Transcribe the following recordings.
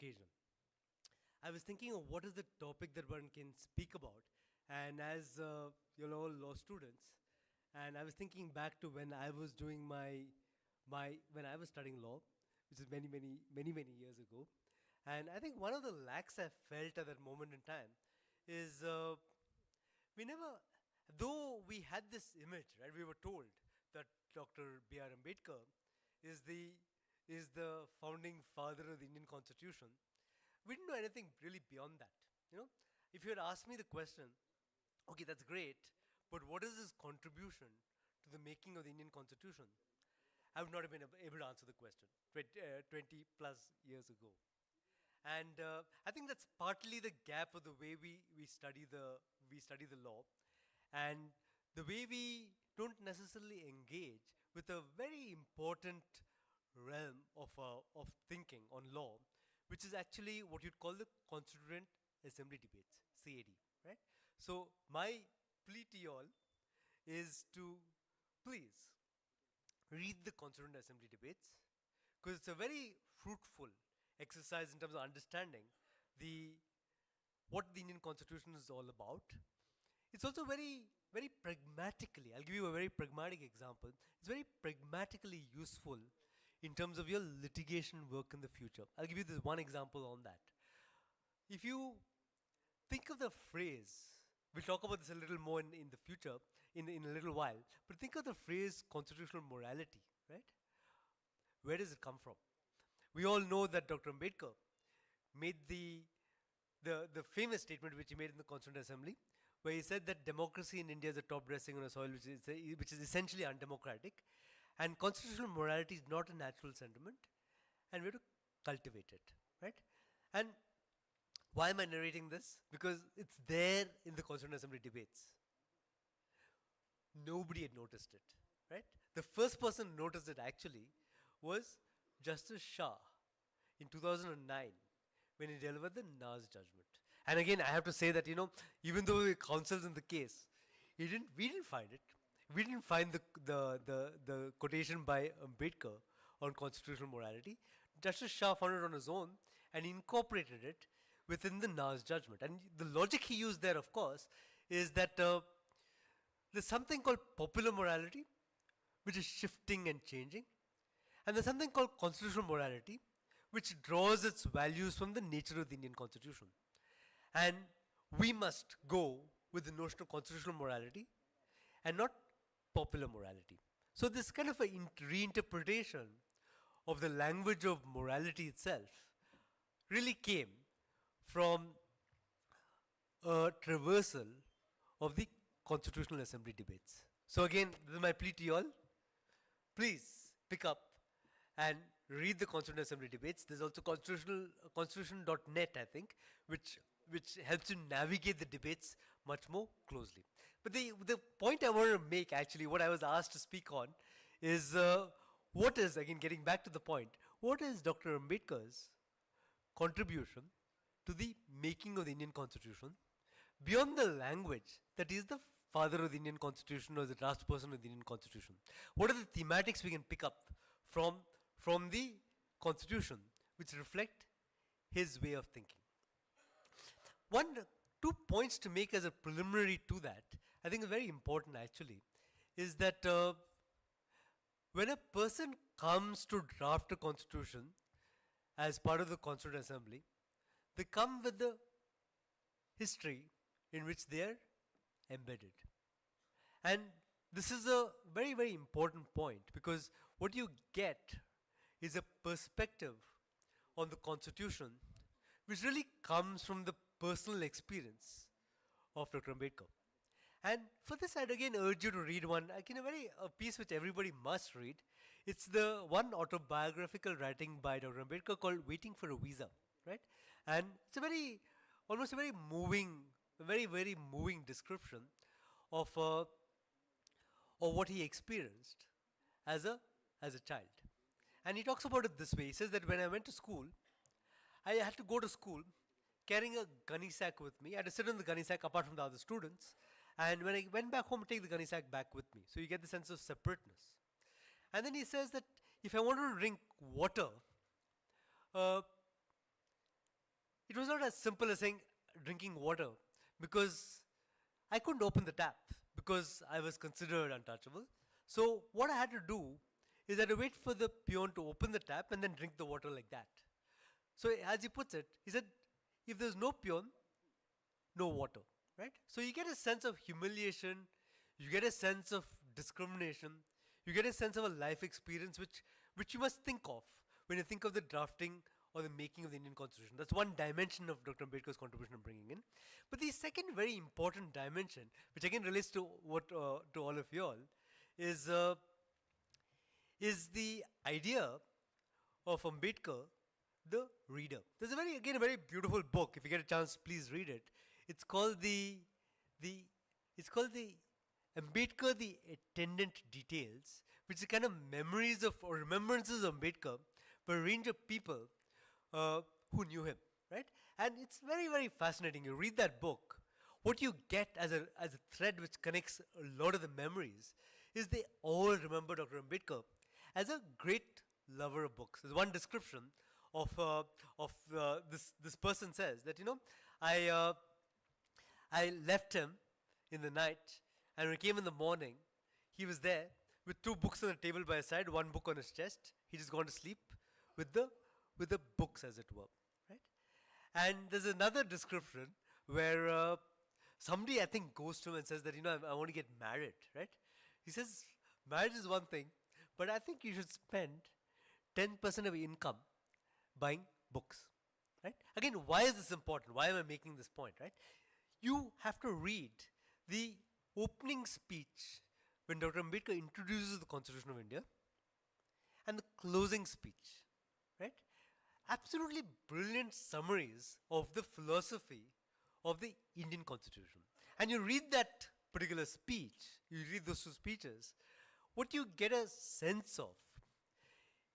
occasion. I was thinking of what is the topic that one can speak about, and as you're all law students, and I was thinking back to when I was doing when I was studying law, which is many years ago, and I think one of the lacks I felt at that moment in time is we never, though we had this image, right? We were told that Dr. B.R. Ambedkar is the is the founding father of the Indian Constitution. We didn't know anything really beyond that. If you had asked me the question, okay, that's great, but what is his contribution to the making of the Indian Constitution? I would not have been able to answer the question 20 plus years ago. And I think that's partly the gap of the way we study the law, and the way we don't necessarily engage with a very important realm of thinking on law, which is actually what you'd call the Constituent Assembly debates, CAD, right? So my plea to you all is to please read the Constituent Assembly debates, because it's a very fruitful exercise in terms of understanding what the Indian Constitution is all about. It's also very pragmatically, I'll give you a very pragmatic example. It's very pragmatically useful in terms of your litigation work in the future. I'll give you this one example on that. If you think of the phrase, we'll talk about this a little more in the future, in a little while, but think of the phrase constitutional morality, right? Where does it come from? We all know that Dr. Ambedkar made the famous statement which he made in the Constituent Assembly, where he said that democracy in India is a top dressing on a soil which is essentially undemocratic, and constitutional morality is not a natural sentiment, and we have to cultivate it, right? And why am I narrating this? Because it's there in the Constituent Assembly debates. Nobody had noticed it, right? The first person who noticed it actually was Justice Shah in 2009 when he delivered the Nas judgment. And again, I have to say that, even though the counsel's in the case, we didn't find it. We didn't find the quotation by Ambedkar on constitutional morality. Justice Shah found it on his own and incorporated it within the Nas judgment. And the logic he used there, of course, is that there's something called popular morality, which is shifting and changing. And there's something called constitutional morality, which draws its values from the nature of the Indian Constitution. And we must go with the notion of constitutional morality and not popular morality. So this kind of a reinterpretation of the language of morality itself really came from a traversal of the Constitutional Assembly debates. So again, this is my plea to you all. Please pick up and read the Constitutional Assembly debates. There's also constitution.net, I think, which helps you navigate the debates much more closely. But the point I want to make, actually, what I was asked to speak on, is what is, again, getting back to the point, what is Dr. Ambedkar's contribution to the making of the Indian Constitution beyond the language that is the father of the Indian Constitution or the last person of the Indian Constitution? What are the thematics we can pick up from the Constitution which reflect his way of thinking? Two points to make as a preliminary to that, I think is very important actually, is that when a person comes to draft a constitution as part of the Constituent Assembly, they come with the history in which they are embedded. And this is a very important point, because what you get is a perspective on the Constitution which really comes from the personal experience of Dr. Ambedkar. And for this, I'd again urge you to read a piece which everybody must read. It's the one autobiographical writing by Dr. Ambedkar called Waiting for a Visa, right? And it's almost a very moving description of what he experienced as a child. And he talks about it this way. He says that when I went to school, I had to go to school carrying a gunny sack with me. I had to sit on the gunny sack apart from the other students. And when I went back home, take the gunny sack back with me. So you get the sense of separateness. And then he says that if I wanted to drink water, not as simple as saying drinking water, because I couldn't open the tap because I was considered untouchable. So what I had to do is I had to wait for the peon to open the tap and then drink the water like that. So as he puts it, he said, if there's no peon, no water, right? So you get a sense of humiliation, you get a sense of discrimination, you get a sense of a life experience which you must think of when you think of the drafting or the making of the Indian Constitution. That's one dimension of Dr. Ambedkar's contribution I'm bringing in. But the second very important dimension, which again relates to what to all of you all, is the idea of Ambedkar, the reader. There's a very beautiful book. If you get a chance, please read it. It's called the Ambedkar, the Attendant Details, which is kind of memories of or remembrances of Ambedkar for a range of people who knew him, right? And it's very fascinating. You read that book, what you get as a thread which connects a lot of the memories is they all remember Dr. Ambedkar as a great lover of books. There's one description of this person says that, I left him in the night, and when he came in the morning, he was there with 2 books on the table by his side, 1 book on his chest. He just gone to sleep with the books, as it were, right? And there's another description where somebody, I think, goes to him and says that, I want to get married, right? He says, marriage is one thing, but I think you should spend 10% of your income buying books, right? Again, why is this important? Why am I making this point, right? You have to read the opening speech when Dr. Ambedkar introduces the Constitution of India and the closing speech, right? Absolutely brilliant summaries of the philosophy of the Indian Constitution. And you read that particular speech, you read those 2 speeches, what you get a sense of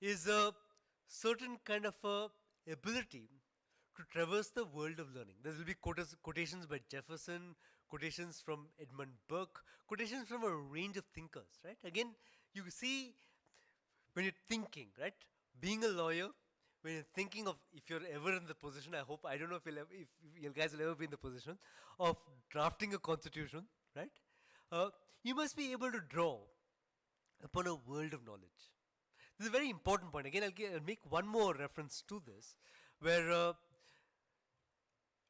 is a certain kind of ability to traverse the world of learning. There will be quotations by Jefferson, quotations from Edmund Burke, quotations from a range of thinkers, right? Again, you see when you're thinking, right? Being a lawyer, when you're thinking of, if you're ever in the position, I don't know if you guys will ever be in the position of drafting a constitution, right? You must be able to draw upon a world of knowledge. This is a very important point. Again, I'll make one more reference to this, where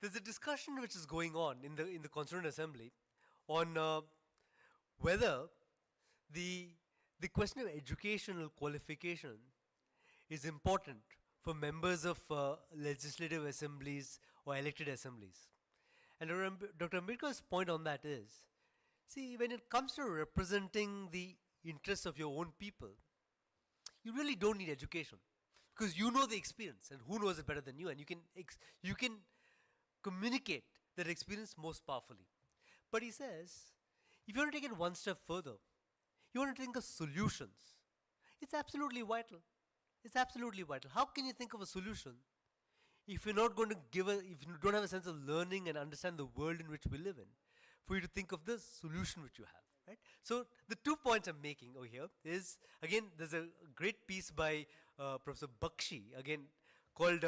there's a discussion which is going on in the Constituent Assembly on whether the question of educational qualification is important for members of legislative assemblies or elected assemblies. And Dr. Ambedkar's point on that is, see, when it comes to representing the interests of your own people, you really don't need education, because you know the experience, and who knows it better than you, and you can communicate that experience most powerfully. But he says, if you want to take it one step further, you want to think of solutions. It's absolutely vital. It's absolutely vital. How can you think of a solution if you're not going to if you don't have a sense of learning and understand the world in which we live in, for you to think of the solution which you have, right? So the 2 points I'm making over here is, again, there's a great piece by Professor Bakshi, again, called,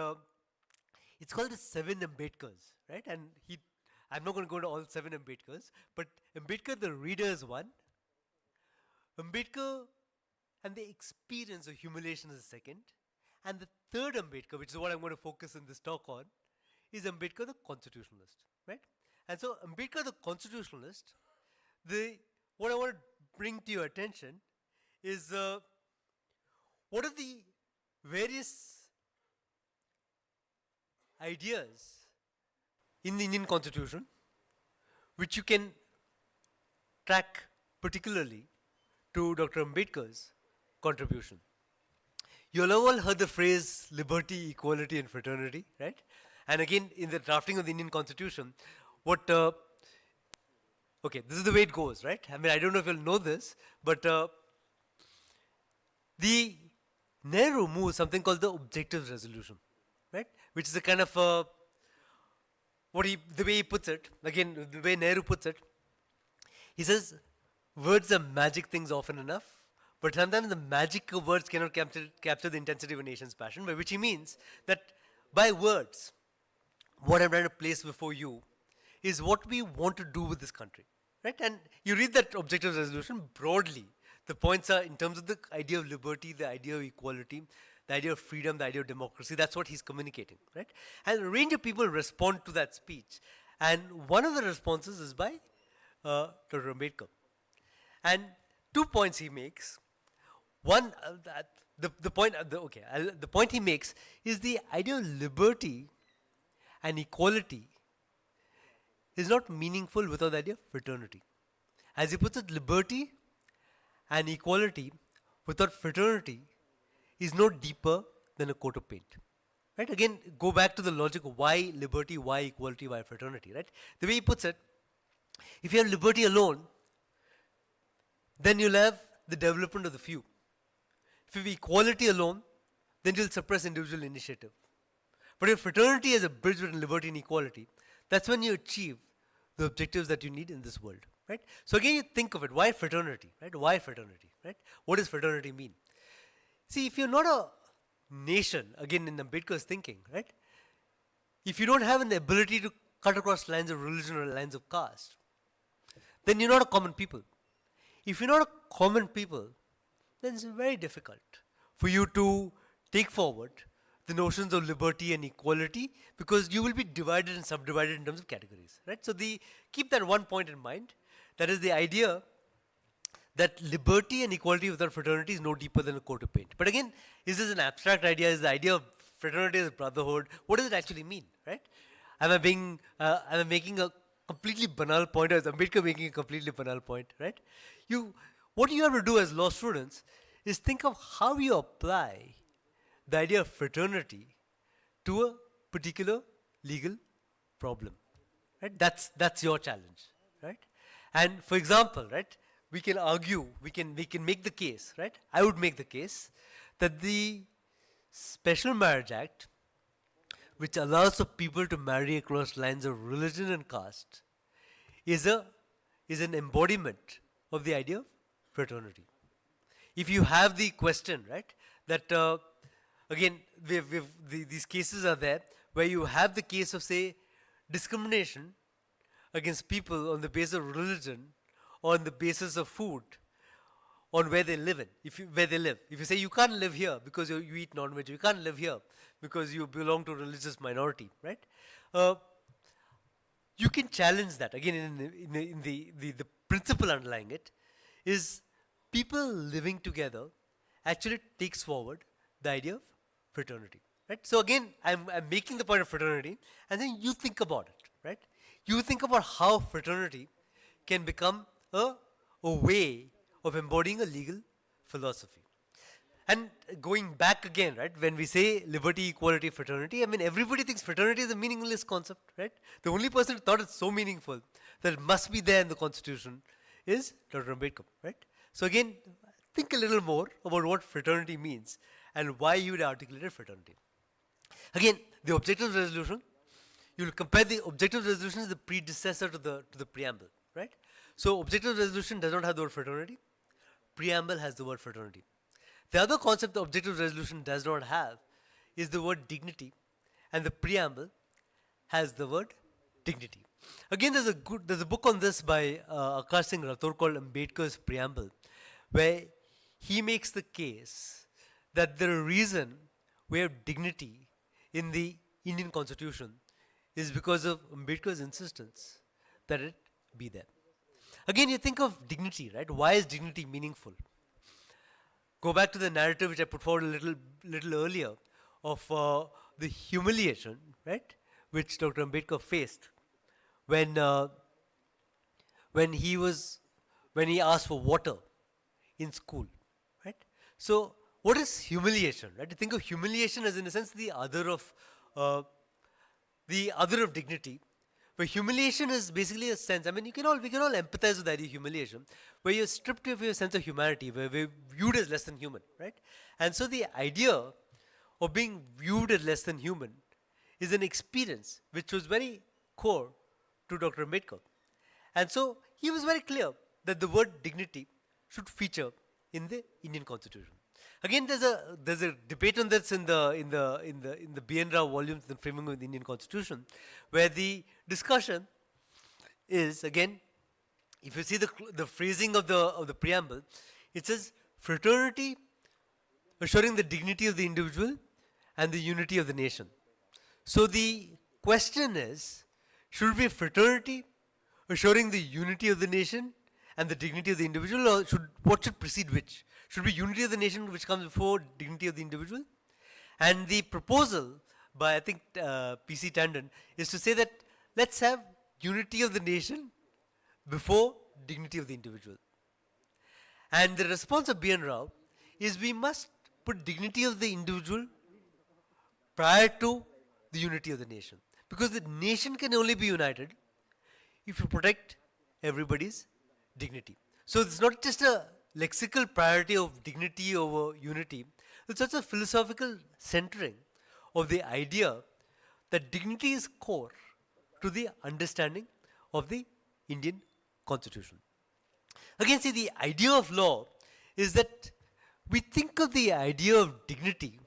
it's called the 7 Ambedkars, right? And I'm not going to go to all 7 Ambedkars, but Ambedkar the reader is one. Ambedkar and the experience of humiliation is the second. And the third Ambedkar, which is what I'm going to focus in this talk on, is Ambedkar the constitutionalist, right? And so Ambedkar the constitutionalist, what I want to bring to your attention is what are the various ideas in the Indian Constitution which you can track particularly to Dr. Ambedkar's contribution. You all heard the phrase liberty, equality, and fraternity, right? And again, in the drafting of the Indian Constitution, okay, this is the way it goes, right? I mean, I don't know if you'll know this, but the Nehru moves something called the objective resolution, right? Which is a kind of the way he puts it, again, the way Nehru puts it, he says, words are magic things often enough, but sometimes the magic of words cannot capture the intensity of a nation's passion, by which he means that by words, what I'm trying to place before you is what we want to do with this country, right? And you read that objective resolution broadly. The points are in terms of the idea of liberty, the idea of equality, the idea of freedom, the idea of democracy. That's what he's communicating, right? And a range of people respond to that speech. And one of the responses is by Dr. Ambedkar. And 2 points he makes. One, the point he makes is the idea of liberty and equality is not meaningful without the idea of fraternity. As he puts it, liberty and equality without fraternity is no deeper than a coat of paint. Right? Again, go back to the logic of why liberty, why equality, why fraternity. Right? The way he puts it, if you have liberty alone, then you'll have the development of the few. If you have equality alone, then you'll suppress individual initiative. But if fraternity is a bridge between liberty and equality, that's when you achieve the objectives that you need in this world, right? So again, you think of it, why fraternity, right? Why fraternity, right? What does fraternity mean? See, if you're not a nation, again in Ambedkar's thinking, right? If you don't have an ability to cut across lines of religion or lines of caste, then you're not a common people. If you're not a common people, then it's very difficult for you to take forward the notions of liberty and equality, because you will be divided and subdivided in terms of categories, right? So keep that one point in mind. That is the idea that liberty and equality without fraternity is no deeper than a coat of paint. But again, is this an abstract idea? Is the idea of fraternity as brotherhood? What does it actually mean, right? Am I making a completely banal point, or is Ambedkar making a completely banal point, right? What you have to do as law students is think of how you apply the idea of fraternity to a particular legal problem, right? That's your challenge, right? And for example, right, we can argue, we can make the case, right? I would make the case that the Special Marriage Act, which allows for people to marry across lines of religion and caste, is an embodiment of the idea of fraternity. If you have the question, right, that again, these cases are there where you have the case of, say, discrimination against people on the basis of religion, or on the basis of food, on where they live. If you say you can't live here because you eat non-veg, you can't live here because you belong to a religious minority, right? You can challenge that. Again, in the principle underlying it is people living together actually takes forward the idea of fraternity, right? So again, I'm making the point of fraternity, and then you think about it, right? You think about how fraternity can become a way of embodying a legal philosophy. And going back again, right, when we say liberty, equality, fraternity, I mean, everybody thinks fraternity is a meaningless concept, right? The only person who thought it's so meaningful that it must be there in the Constitution is Dr. Ambedkar, right? So again, think a little more about what fraternity means and why you would articulate fraternity. Again, the objective resolution, you will compare the objective resolution as the predecessor to the preamble, right? So objective resolution does not have the word fraternity. Preamble has the word fraternity. The other concept the objective resolution does not have is the word dignity, and the preamble has the word dignity. Again, there's a book on this by Akash Singh Rathore called Ambedkar's Preamble, where he makes the case that the reason we have dignity in the Indian Constitution is because of Ambedkar's insistence that it be there. Again, you think of dignity, right? Why is dignity meaningful? Go back to the narrative which I put forward a little earlier of the humiliation, right, which Dr. Ambedkar faced when he asked for water in school, right? So, what is humiliation, right? You think of humiliation as, in a sense, the other of dignity. Where humiliation is basically a sense, I mean, we can all empathize with the idea of humiliation, where you're stripped of your sense of humanity, where we're viewed as less than human, right? And so the idea of being viewed as less than human is an experience which was very core to Dr. Ambedkar. And so he was very clear that the word dignity should feature in the Indian Constitution. Again, there's a debate on this in the B.N. Rao volumes, the framing of the Indian Constitution, where the discussion is, again, if you see the phrasing of the preamble, it says fraternity assuring the dignity of the individual and the unity of the nation. So the question is, should it be fraternity assuring the unity of the nation and the dignity of the individual, or what should precede which? Should it be unity of the nation which comes before dignity of the individual? And the proposal by, I think, P.C. Tandon is to say that let's have unity of the nation before dignity of the individual. And the response of B.N. Rao is we must put dignity of the individual prior to the unity of the nation. Because the nation can only be united if you protect everybody's dignity. So it's not just a lexical priority of dignity over unity, it's also a philosophical centering of the idea that dignity is core to the understanding of the Indian Constitution. Again, see, the idea of law is that we think of the idea of dignity,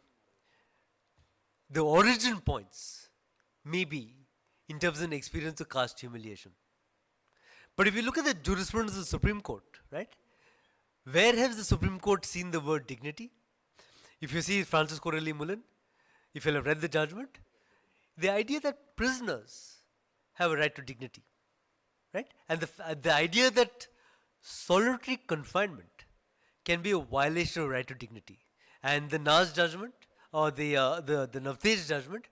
the origin points may be in terms of an experience of caste humiliation. But if you look at the jurisprudence of the Supreme Court, right, where has the Supreme Court seen the word dignity? If you see Francis Corelli Mullen, if you have read the judgment, the idea that prisoners have a right to dignity, right? And the idea that solitary confinement can be a violation of right to dignity. And the Nas judgment, or the Navtej judgment,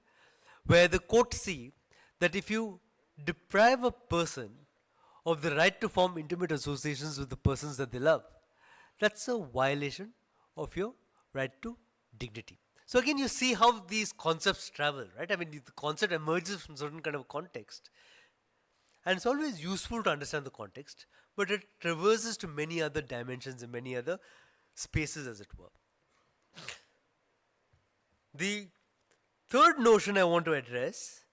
where the court see that if you deprive a person of the right to form intimate associations with the persons that they love, that's a violation of your right to dignity. So again, you see how these concepts travel, right? I mean, the concept emerges from certain kind of context. And it's always useful to understand the context, but it traverses to many other dimensions and many other spaces, as it were. The third notion I want to address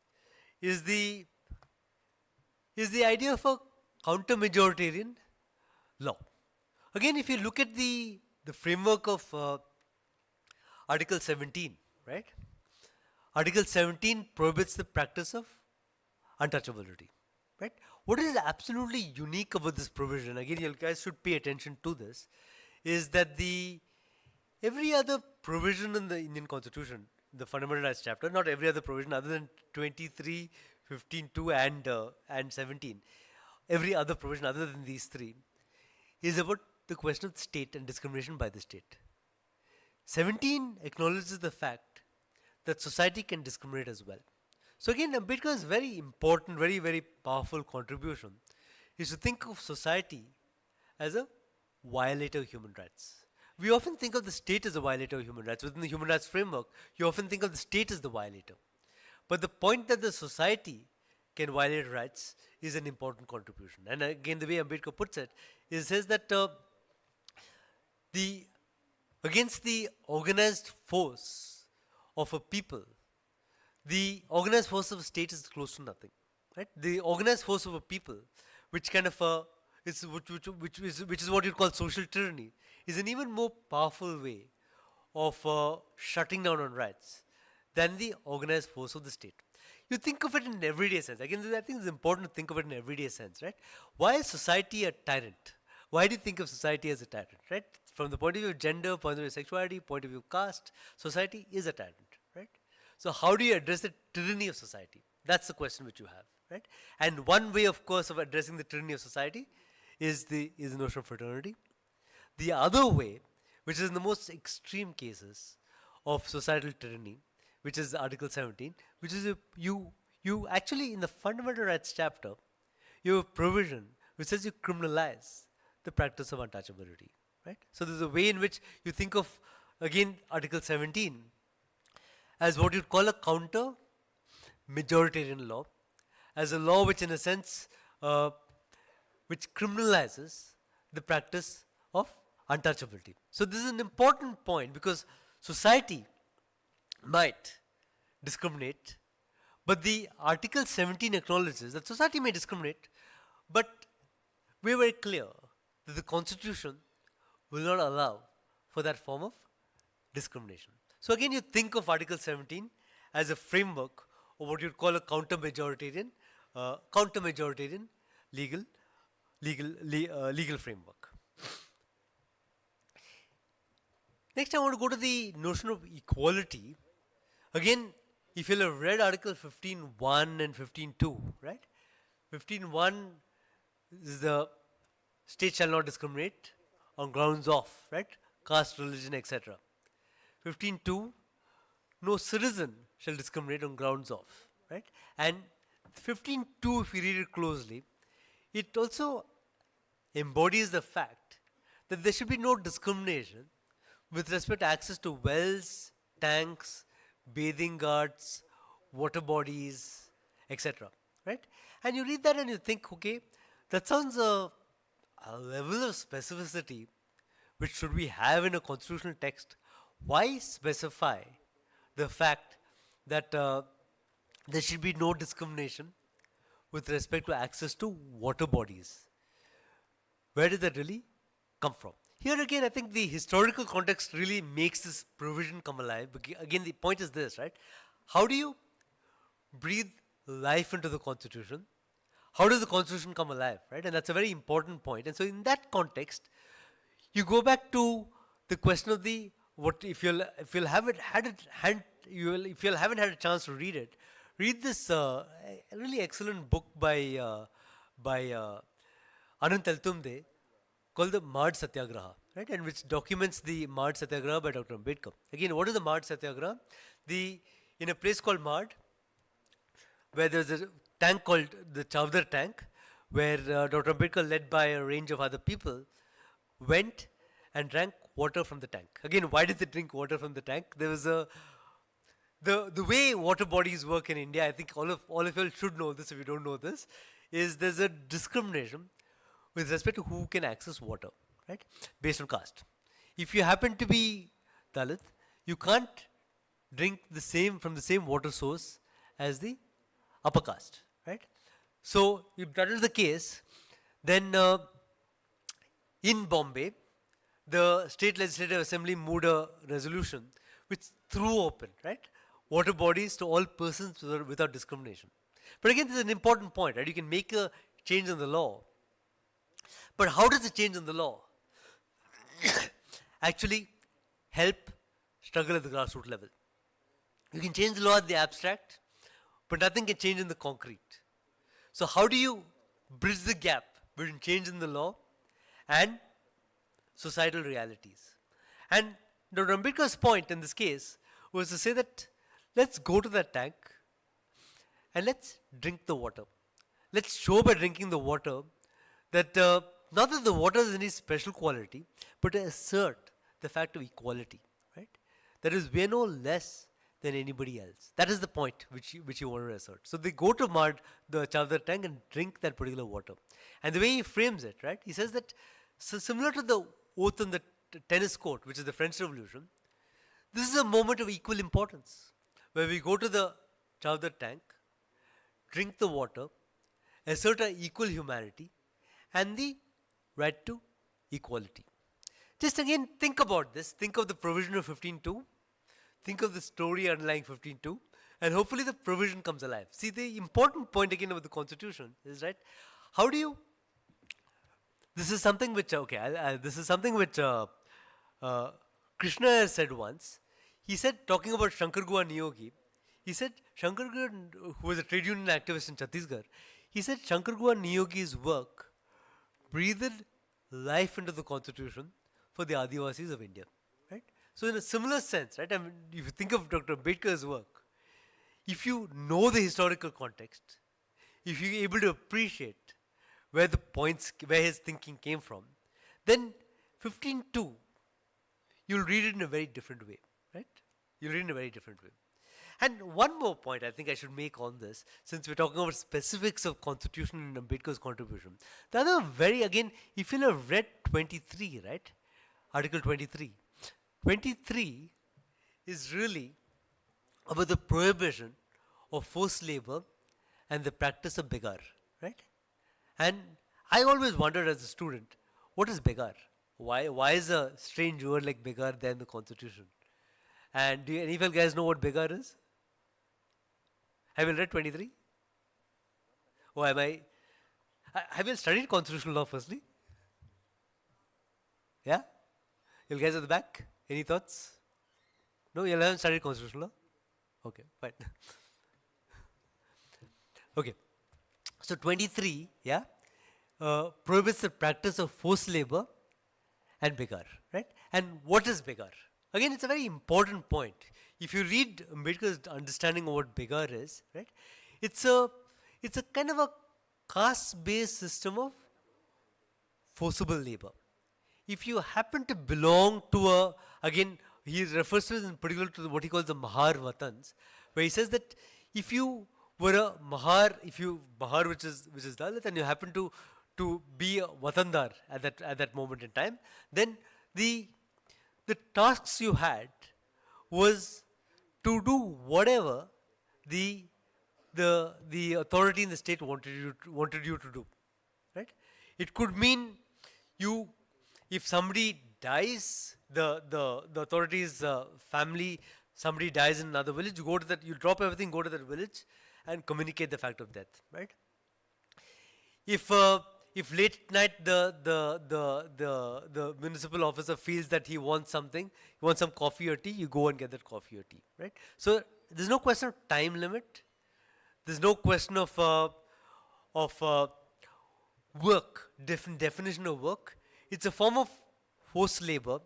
is the idea of a counter-majoritarian law. Again, if you look at the framework of Article 17, right? Article 17 prohibits the practice of untouchability, right? What is absolutely unique about this provision, again, you guys should pay attention to this, is that every other provision in the Indian Constitution, the fundamental rights chapter, not every other provision other than 23, 15, 2 and 17, every other provision other than these three is about the question of the state and discrimination by the state. 17 acknowledges the fact that society can discriminate as well. So again, Ambedkar's very important, very, very powerful contribution is to think of society as a violator of human rights. We often think of the state as a violator of human rights. Within the human rights framework, you often think of the state as the violator. But the point that the society can violate rights is an important contribution. And again, the way Ambedkar puts it, he says that against the organized force of a people, the organized force of a state is close to nothing, right? The organized force of a people, which kind of which is what you call social tyranny, is an even more powerful way of shutting down on rights than the organized force of the state. You think of it in an everyday sense. Again, I think it's important to think of it in an everyday sense, right? Why is society a tyrant? Why do you think of society as a tyrant, right? From the point of view of gender, point of view of sexuality, point of view of caste, society is a tyrant, right? So how do you address the tyranny of society? That's the question which you have, right? And one way, of course, of addressing the tyranny of society is the notion of fraternity. The other way, which is in the most extreme cases of societal tyranny, which is Article 17, which is you actually, in the fundamental rights chapter, you have a provision which says you criminalize the practice of untouchability, right? So there's a way in which you think of, again, Article 17 as what you'd call a counter-majoritarian law, as a law which, in a sense, which criminalizes the practice of untouchability. So this is an important point because society might discriminate, but the Article 17 acknowledges that society may discriminate, but we're very clear that the Constitution will not allow for that form of discrimination. So again, you think of Article 17 as a framework of what you'd call a counter-majoritarian legal framework. Next, I want to go to the notion of equality. Again, if you'll have read Article 15.1 and 15.2, right? 15.1 is the state shall not discriminate on grounds of, right? Caste, religion, etc. 15.2, no citizen shall discriminate on grounds of, right? And 15.2, if you read it closely, it also embodies the fact that there should be no discrimination with respect to access to wells, tanks, bathing ghats, water bodies, etc. Right? And you read that and you think, okay, that sounds a level of specificity which should we have in a constitutional text. Why specify the fact that there should be no discrimination with respect to access to water bodies? Where did that really come from? Here again, I think the historical context really makes this provision come alive. Again, the point is this, right? How do you breathe life into the Constitution? How does the Constitution come alive, right? And that's a very important point. And so in that context, you go back to the question of the what if you'll haven't had a chance to read it, read this really excellent book by Anant Teltumde called the Mad Satyagraha, right? And which documents the Mad Satyagraha by Dr. Ambedkar. Again, what is the Mad Satyagraha? In a place called Mad, where there's a tank called the Chavdar tank, where Dr. Ambedkar, led by a range of other people, went and drank water from the tank. Again, why did they drink water from the tank? There was the way water bodies work in India, I think all of you should know this if you don't know this, is there's a discrimination with respect to who can access water, right? Based on caste. If you happen to be Dalit, you can't drink from the same water source as the upper caste, right? So if that is the case, then in Bombay, the State Legislative Assembly moved a resolution which threw open, right, water bodies to all persons without discrimination. But again, this is an important point, right? You can make a change in the law. But how does the change in the law actually help struggle at the grassroots level? You can change the law at the abstract, but nothing can change in the concrete. So how do you bridge the gap between change in the law and societal realities? And Dr. Ambedkar's point in this case was to say that let's go to that tank and let's drink the water. Let's show by drinking the water that not that the water is any special quality, but to assert the fact of equality, right? That is, we are no less than anybody else. That is the point which you want to assert. So they go to the Chavdar tank and drink that particular water. And the way he frames it, right? He says that similar to the oath on the tennis court, which is the French Revolution, this is a moment of equal importance, where we go to the Chavdar tank, drink the water, assert our equal humanity, and the right to equality. Just again, think about this. Think of the provision of 15.2. Think of the story underlying 15.2. And hopefully the provision comes alive. See, the important point again of the Constitution is, right, how do you... This is something which, Krishna has said once. He said, talking about Shankar Gua Niyogi, he said, Shankar Gua, who was a trade union activist in Chhattisgarh, he said Shankar Gua Niyogi's work breathed life into the Constitution for the Adivasis of India, right? So in a similar sense, right, I mean, if you think of Dr. Ambedkar's work, if you know the historical context, if you're able to appreciate where his thinking came from, then 15.2, you'll read it in a very different way, right? You'll read it in a very different way. And one more point I think I should make on this, since we're talking about specifics of Constitution and Ambedkar's contribution. The other again, if you'll have read 23, right? Article 23. 23 is really about the prohibition of forced labor and the practice of begar, right? And I always wondered as a student, what is begar? Why is a strange word like begar there in the Constitution? And do any of you guys know what Begar is? Have you read 23? Oh, am I? Have you studied constitutional law firstly? Yeah? You guys at the back? Any thoughts? No, you haven't studied constitutional law? Okay, fine. Okay. So 23, yeah, prohibits the practice of forced labor and begar, right? And what is begar? Again, it's a very important point. If you read Ambedkar's understanding of what begar is, right, it's a kind of a caste-based system of forcible labor. If you happen to belong to a, again, he refers to it in particular to what he calls the Mahar Vatans, where he says that if you were a Mahar, Mahar which is Dalit, and you happen to be a Vatandar at that moment in time, then the tasks you had was to do whatever the authority in the state wanted you to do, right? It could mean you, if somebody dies, the authorities family, somebody dies in another village, you go to that, you drop everything, go to that village, and communicate the fact of death, right? If late at night the municipal officer feels that he wants something, he wants some coffee or tea, you go and get that coffee or tea, right? So there's no question of time limit. There's no question of work, definition of work. It's a form of forced labor,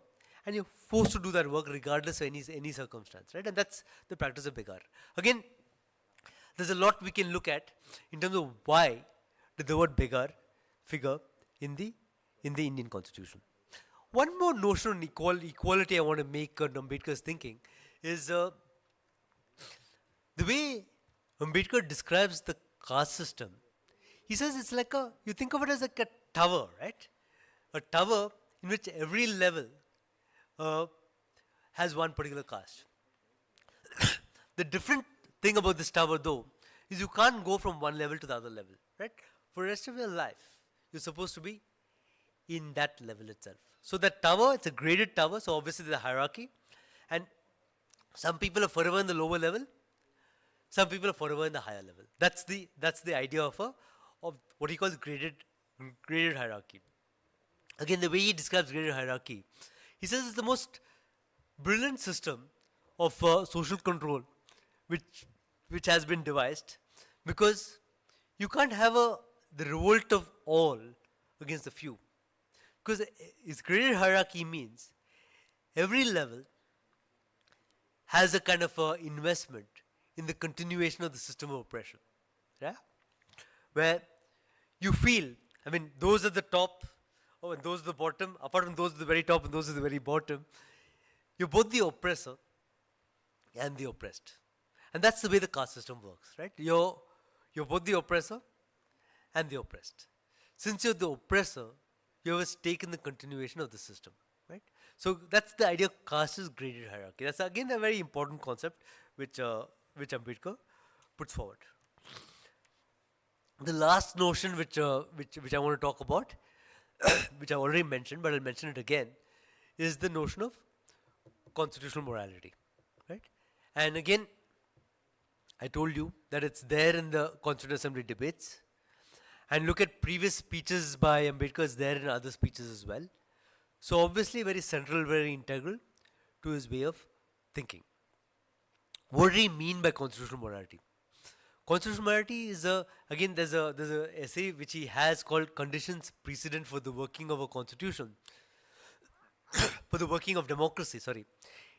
and you're forced to do that work regardless of any circumstance, right? And that's the practice of begar. Again, there's a lot we can look at in terms of why did the word begar figure in the Indian Constitution. One more notion on equality I want to make on Ambedkar's thinking is the way Ambedkar describes the caste system. He says it's like you think of it as like a tower, right? A tower in which every level has one particular caste. The different thing about this tower, though, is you can't go from one level to the other level, right? For the rest of your life, you're supposed to be in that level itself. So that tower, it's a graded tower, so obviously there's a hierarchy, and some people are forever in the lower level, some people are forever in the higher level. That's the idea of what he calls graded hierarchy. Again, the way he describes graded hierarchy, he says it's the most brilliant system of social control which has been devised, because you can't have the revolt of all against the few. Because its graded hierarchy means every level has a kind of investment in the continuation of the system of oppression. Yeah? Where you feel, I mean, those at the top, and those at the bottom, apart from those at the very top and those at the very bottom, you're both the oppressor and the oppressed. And that's the way the caste system works, right? You're both the oppressor and the oppressed. Since you're the oppressor, you have a stake in the continuation of the system, right? So that's the idea of caste is graded hierarchy. That's again a very important concept which Ambedkar puts forward. The last notion which I want to talk about, which I already mentioned, but I'll mention it again, is the notion of constitutional morality, right? And again, I told you that it's there in the Constituent Assembly debates. And look at previous speeches by Ambedkar, it's there in other speeches as well. So obviously very central, very integral to his way of thinking. What did he mean by constitutional morality? Constitutional morality is again there's a essay which he has called Conditions Precedent for the Working of a Constitution, for the working of democracy,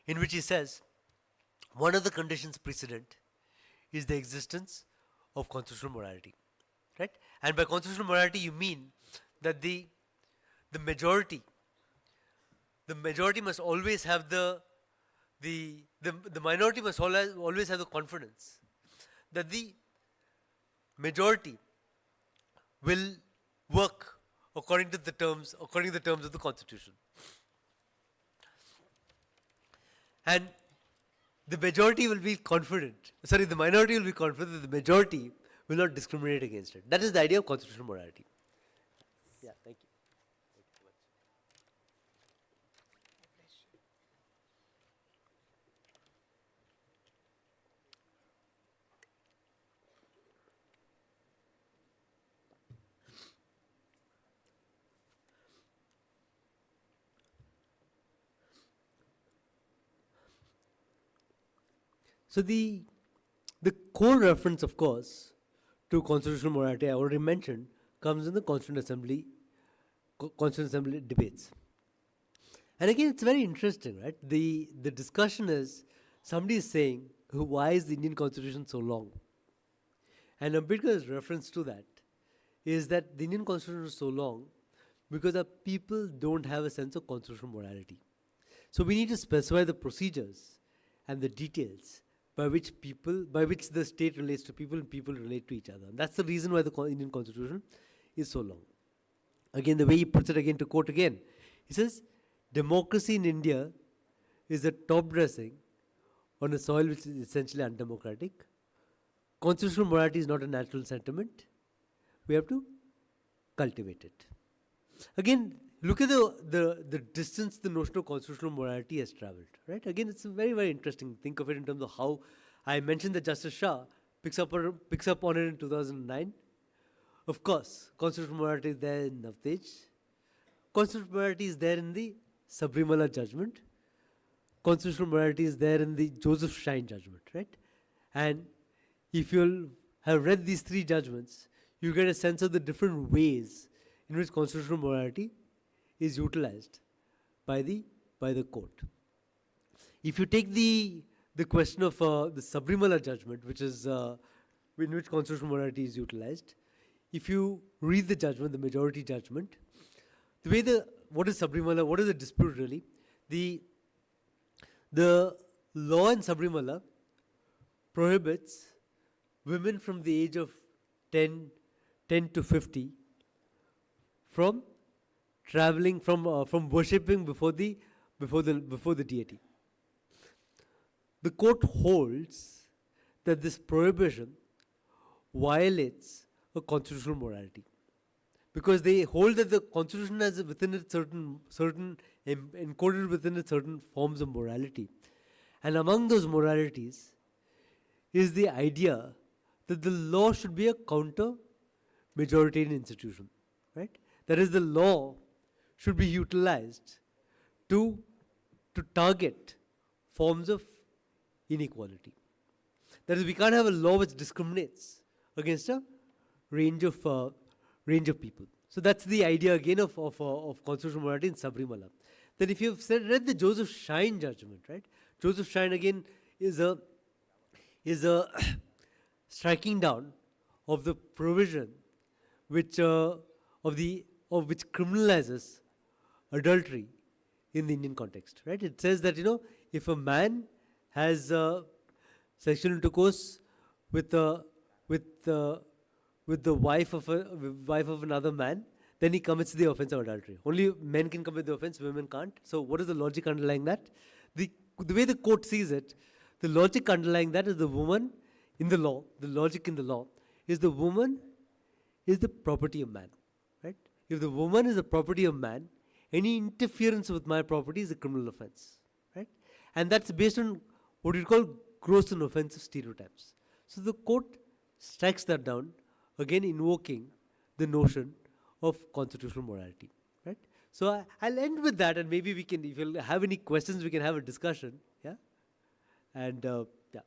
in which he says one of the conditions precedent is the existence of constitutional morality, right? And by constitutional morality you mean that the majority must always have the minority must always have the confidence that the majority will work according to the terms of the Constitution. And the minority will be confident that the majority will not discriminate against it. That is the idea of constitutional morality. Yeah, thank you. Thank you so much. So the core reference, of course, to constitutional morality I already mentioned comes in the Constituent Assembly debates. And again, it's very interesting, right? The discussion is, somebody is saying, why is the Indian Constitution so long? And Ambedkar's reference to that is that the Indian Constitution is so long because our people don't have a sense of constitutional morality. So we need to specify the procedures and the details by which the state relates to people and people relate to each other. And that's the reason why the Indian Constitution is so long. Again, the way he puts it again, to quote again, he says, democracy in India is a top dressing on a soil which is essentially undemocratic. Constitutional morality is not a natural sentiment. We have to cultivate it. Again, look at the distance the notion of constitutional morality has traveled, right? Again, it's very, very interesting. Think of it in terms of how I mentioned that Justice Shah picks up on it in 2009. Of course, constitutional morality is there in Navtej. Constitutional morality is there in the Sabrimala judgment. Constitutional morality is there in the Joseph Shine judgment, right? And if you'll have read these three judgments, you get a sense of the different ways in which constitutional morality is utilized by the court. If you take the question of the Sabrimala judgment, which is in which constitutional morality is utilized, if you read the judgment, the majority judgment, what is Sabrimala? What is the dispute really? The law in Sabrimala prohibits women from the age of 10 to 50 from traveling, from worshipping before the deity. The court holds that this prohibition violates a constitutional morality, because they hold that the constitution has within it certain encoded within it certain forms of morality, and among those moralities is the idea that the law should be a counter majoritarian institution, right? That is, the law should be utilized to target forms of inequality. That is, we can't have a law which discriminates against a range of people. So that's the idea again of constitutional morality in Sabrimala. Then if you've read the Joseph Shine judgment, right? Joseph Shine again is a striking down of the provision which criminalizes adultery in the Indian context, right? It says that, if a man has sexual intercourse with the wife of another man, then he commits the offense of adultery. Only men can commit the offense, women can't. So what is the logic underlying that? The way the court sees it, the logic underlying that is the woman in the law, the logic in the law is the woman is the property of man, right? If the woman is the property of man, any interference with my property is a criminal offense, right? And that's based on what you call gross and offensive stereotypes. So the court strikes that down, again invoking the notion of constitutional morality, right? So I'll end with that, and maybe we can, if you have any questions, we can have a discussion, yeah? And yeah.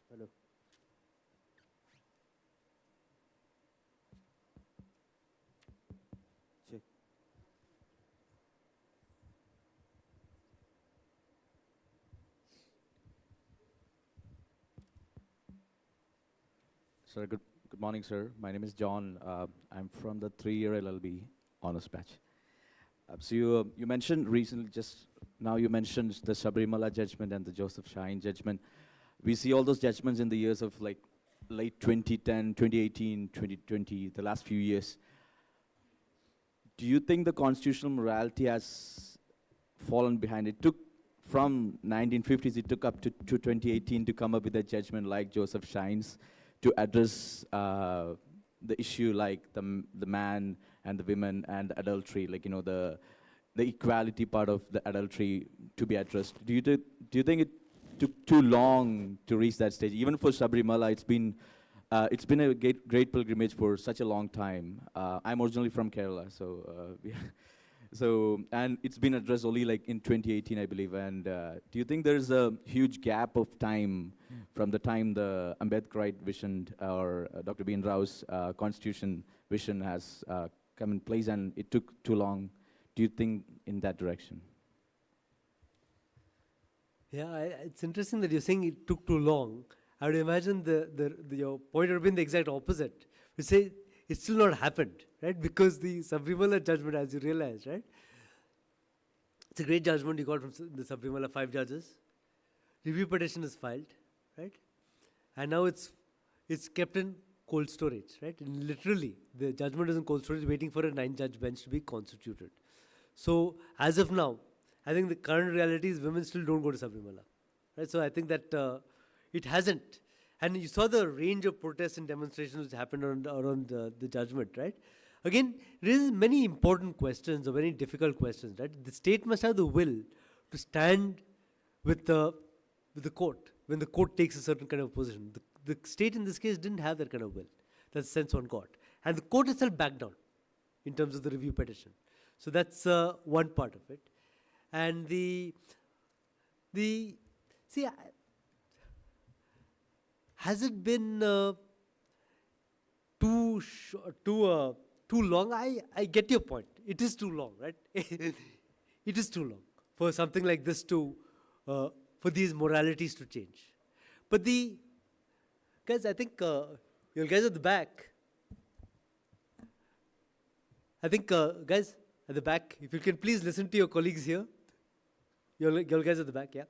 Hello. Check. Sir, good morning, sir. My name is John. I'm from the 3-year LLB honors batch. So you mentioned recently, just now you mentioned the Sabrimala judgment and the Joseph Shine judgment. We see all those judgments in the years of like late 2010, 2018, 2020, the last few years. Do you think the constitutional morality has fallen behind? It took from 1950s, it took up to 2018 to come up with a judgment like Joseph Shine's to address the issue like the man and the women and adultery, like, the the equality part of the adultery to be addressed. Do you think it took too long to reach that stage? Even for Sabrimala, it's been a great pilgrimage for such a long time. I'm originally from Kerala, so and it's been addressed only like in 2018, I believe. And do you think there's a huge gap of time from the time the Ambedkarite Vision or Dr. B.N. Rao's Constitution vision has come in place, and it took too long? Do you think in that direction? Yeah, it's interesting that you're saying it took too long. I would imagine your point would have been the exact opposite. We say it's still not happened, right? Because the Sabrimala judgment, as you realize, right? It's a great judgment you got from the Sabrimala 5 judges. Review petition is filed, right? And now it's kept in cold storage, right? And literally, the judgment is in cold storage waiting for a 9-judge bench to be constituted. So, as of now, I think the current reality is women still don't go to Sabrimala, right? So, I think that it hasn't. And you saw the range of protests and demonstrations which happened around the judgment, right? Again, raises many important questions or very difficult questions, right? The state must have the will to stand with the court when the court takes a certain kind of position. The state in this case didn't have that kind of will. That's the sense one got. And the court itself backed down in terms of the review petition. So that's one part of it. And has it been too long? I get your point. It is too long, right? It is too long for something like this for these moralities to change. But guys, I think you guys at the back. I think guys at the back, if you can please listen to your colleagues here. You guys at the back, yeah.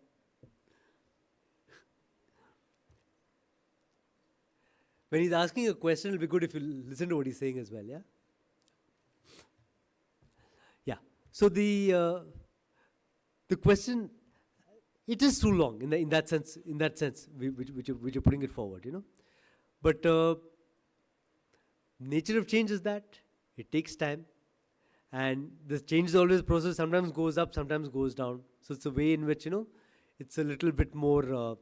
When he's asking a question, it'll be good if you listen to what he's saying as well, yeah? Yeah. So the question, it is too long in that sense, which you're putting it forward, you know. But nature of change is that it takes time, and the change is always a process. Sometimes goes up, sometimes goes down. So it's a way in which, you know, it's a little bit more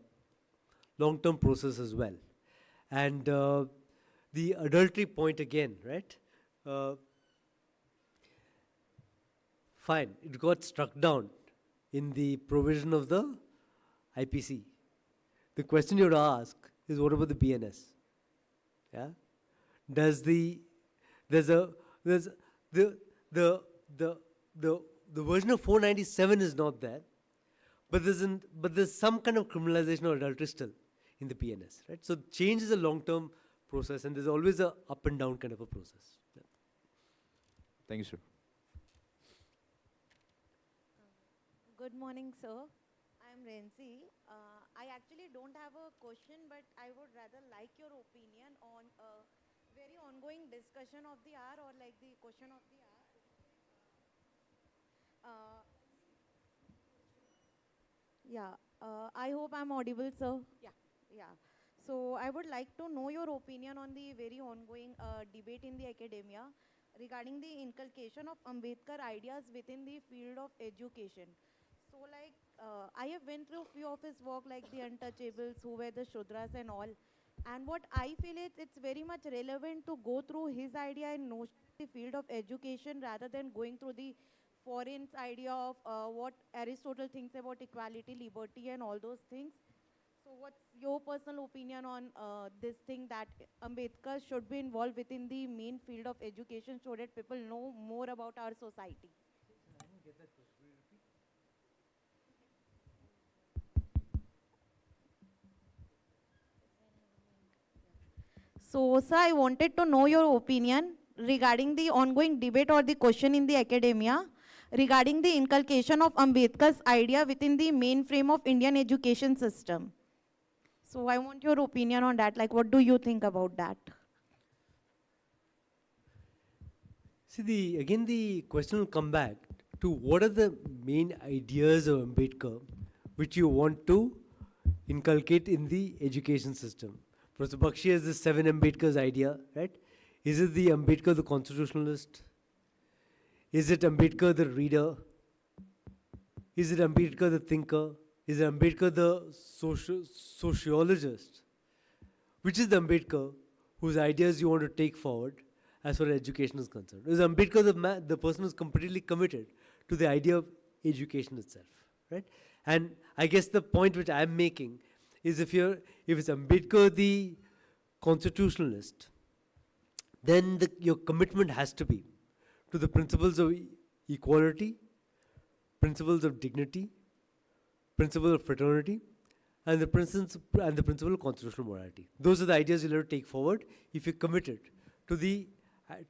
long-term process as well. And the adultery point again, right? Fine, it got struck down in the provision of the IPC. The question you have to ask is, what about the BNS? Yeah, the version of 497 is not there, but there's some kind of criminalization of adultery still in the PNS, right? So change is a long-term process, and there's always a up and down kind of a process. Yeah. Thank you, sir. Good morning, sir. I'm Renzi. I actually don't have a question, but I would rather like your opinion on a very ongoing discussion of the hour, or like the question of the hour. I hope I'm audible, sir. Yeah. So I would like to know your opinion on the very ongoing debate in the academia regarding the inculcation of Ambedkar ideas within the field of education. So like, I have went through a few of his work, like the untouchables, who were the Shudras and all. And what I feel is it's very much relevant to go through his idea and know the field of education rather than going through the foreign idea of what Aristotle thinks about equality, liberty, and all those things. So what's your personal opinion on this thing that Ambedkar should be involved within the main field of education so that people know more about our society? I didn't get that question. Will you repeat? So, sir, I wanted to know your opinion regarding the ongoing debate or the question in the academia regarding the inculcation of Ambedkar's idea within the mainframe of Indian education system. So I want your opinion on that. Like, what do you think about that? See, again, the question will come back to what are the main ideas of Ambedkar which you want to inculcate in the education system. Professor Bakshi has the 7 Ambedkar's idea, right? Is it the Ambedkar the constitutionalist? Is it Ambedkar the reader? Is it Ambedkar the thinker? Is it Ambedkar the sociologist? Which is the Ambedkar whose ideas you want to take forward as far as education is concerned? Is Ambedkar the person who's completely committed to the idea of education itself, right? And I guess the point which I'm making is if it's Ambedkar the constitutionalist, then your commitment has to be to the principles of equality, principles of dignity, principle of fraternity, and the principle of constitutional morality. Those are the ideas you'll have to take forward if you're committed to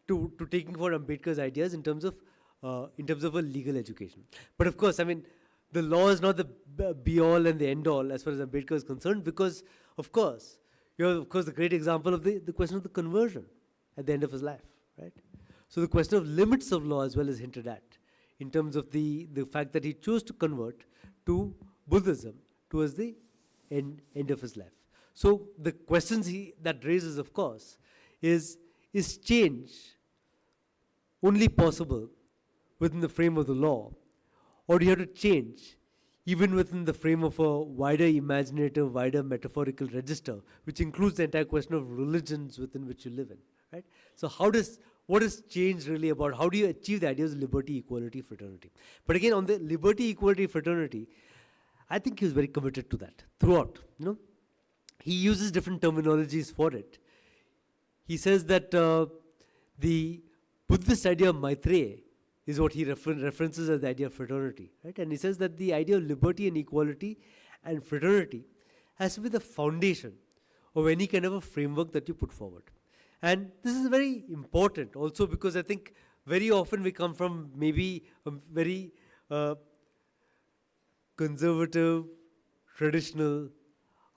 to taking forward Ambedkar's ideas in terms of a legal education. But of course, I mean, the law is not the be all and the end all as far as Ambedkar is concerned, because of course, you have the great example of the question of the conversion at the end of his life, right? So the question of limits of law as well is hinted at in terms of the fact that he chose to convert to Buddhism towards the end of his life. So the questions that raises, of course, is change only possible within the frame of the law, or do you have to change even within the frame of a wider imaginative, wider metaphorical register, which includes the entire question of religions within which you live in, right? So what is change really about? How do you achieve the ideas of liberty, equality, fraternity? But again, on the liberty, equality, fraternity, I think he was very committed to that throughout. You know, he uses different terminologies for it. He says that the Buddhist idea of Maitreya is what he references as the idea of fraternity, right? And he says that the idea of liberty and equality and fraternity has to be the foundation of any kind of a framework that you put forward. And this is very important also because I think very often we come from maybe a very conservative, traditional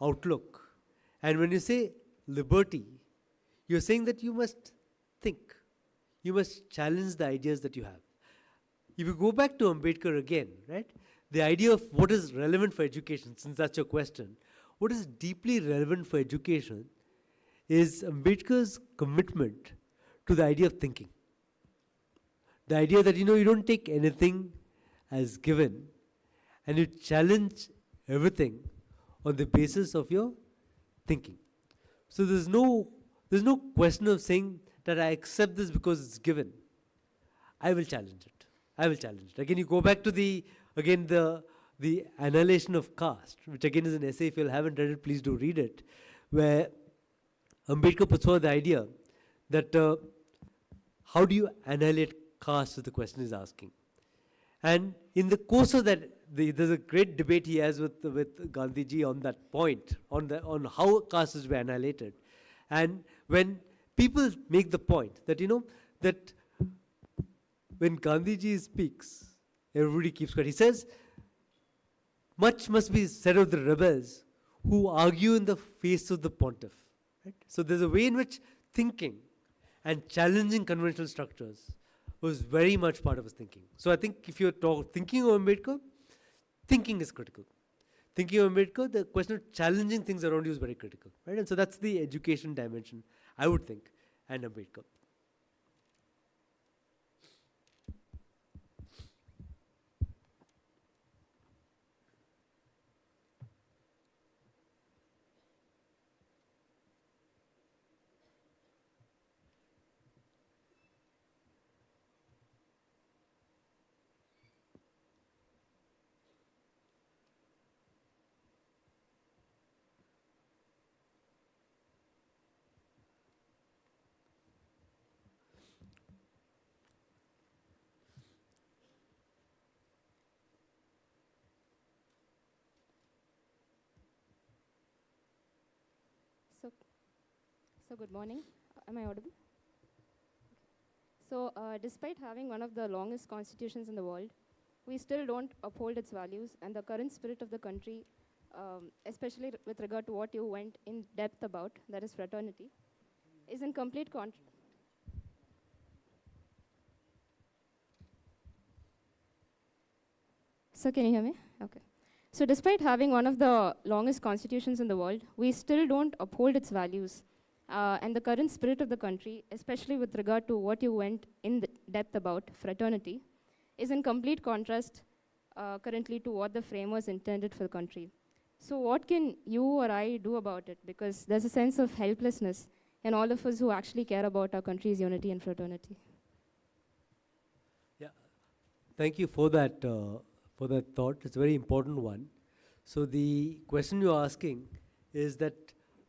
outlook. And when you say liberty, you're saying that you must think. You must challenge the ideas that you have. If you go back to Ambedkar again, right, the idea of what is relevant for education, since that's your question, what is deeply relevant for education is Ambedkar's commitment to the idea of thinking. The idea that, you don't take anything as given and you challenge everything on the basis of your thinking. So there's no question of saying that I accept this because it's given. I will challenge it. Again, you go back to the Annihilation of Caste, which again is an essay. If you haven't read it, please do read it, where Ambedkar puts forward the idea that how do you annihilate caste is the question he's asking. And in the course of that, there's a great debate he has with Gandhiji on that point, on how caste is to be annihilated. And when people make the point that, that when Gandhiji speaks, everybody keeps quiet. He says, much must be said of the rebels who argue in the face of the pontiff. Right? So there's a way in which thinking and challenging conventional structures was very much part of his thinking. So I think if you're thinking of Ambedkar, thinking is critical. Thinking of Ambedkar, the question of challenging things around you is very critical. Right? And so that's the education dimension, I would think, and Ambedkar. So good morning. Am I audible? So despite having one of the longest constitutions in the world, we still don't uphold its values, and the current spirit of the country, especially with regard to what you went in depth about, that is fraternity, is in complete contrast. So can you hear me? Okay. So despite having one of the longest constitutions in the world, we still don't uphold its values. And the current spirit of the country, especially with regard to what you went in depth about, fraternity, is in complete contrast currently to what the framers intended for the country. So what can you or I do about it? Because there's a sense of helplessness in all of us who actually care about our country's unity and fraternity. Yeah, thank you for that thought. It's a very important one. So the question you're asking is that,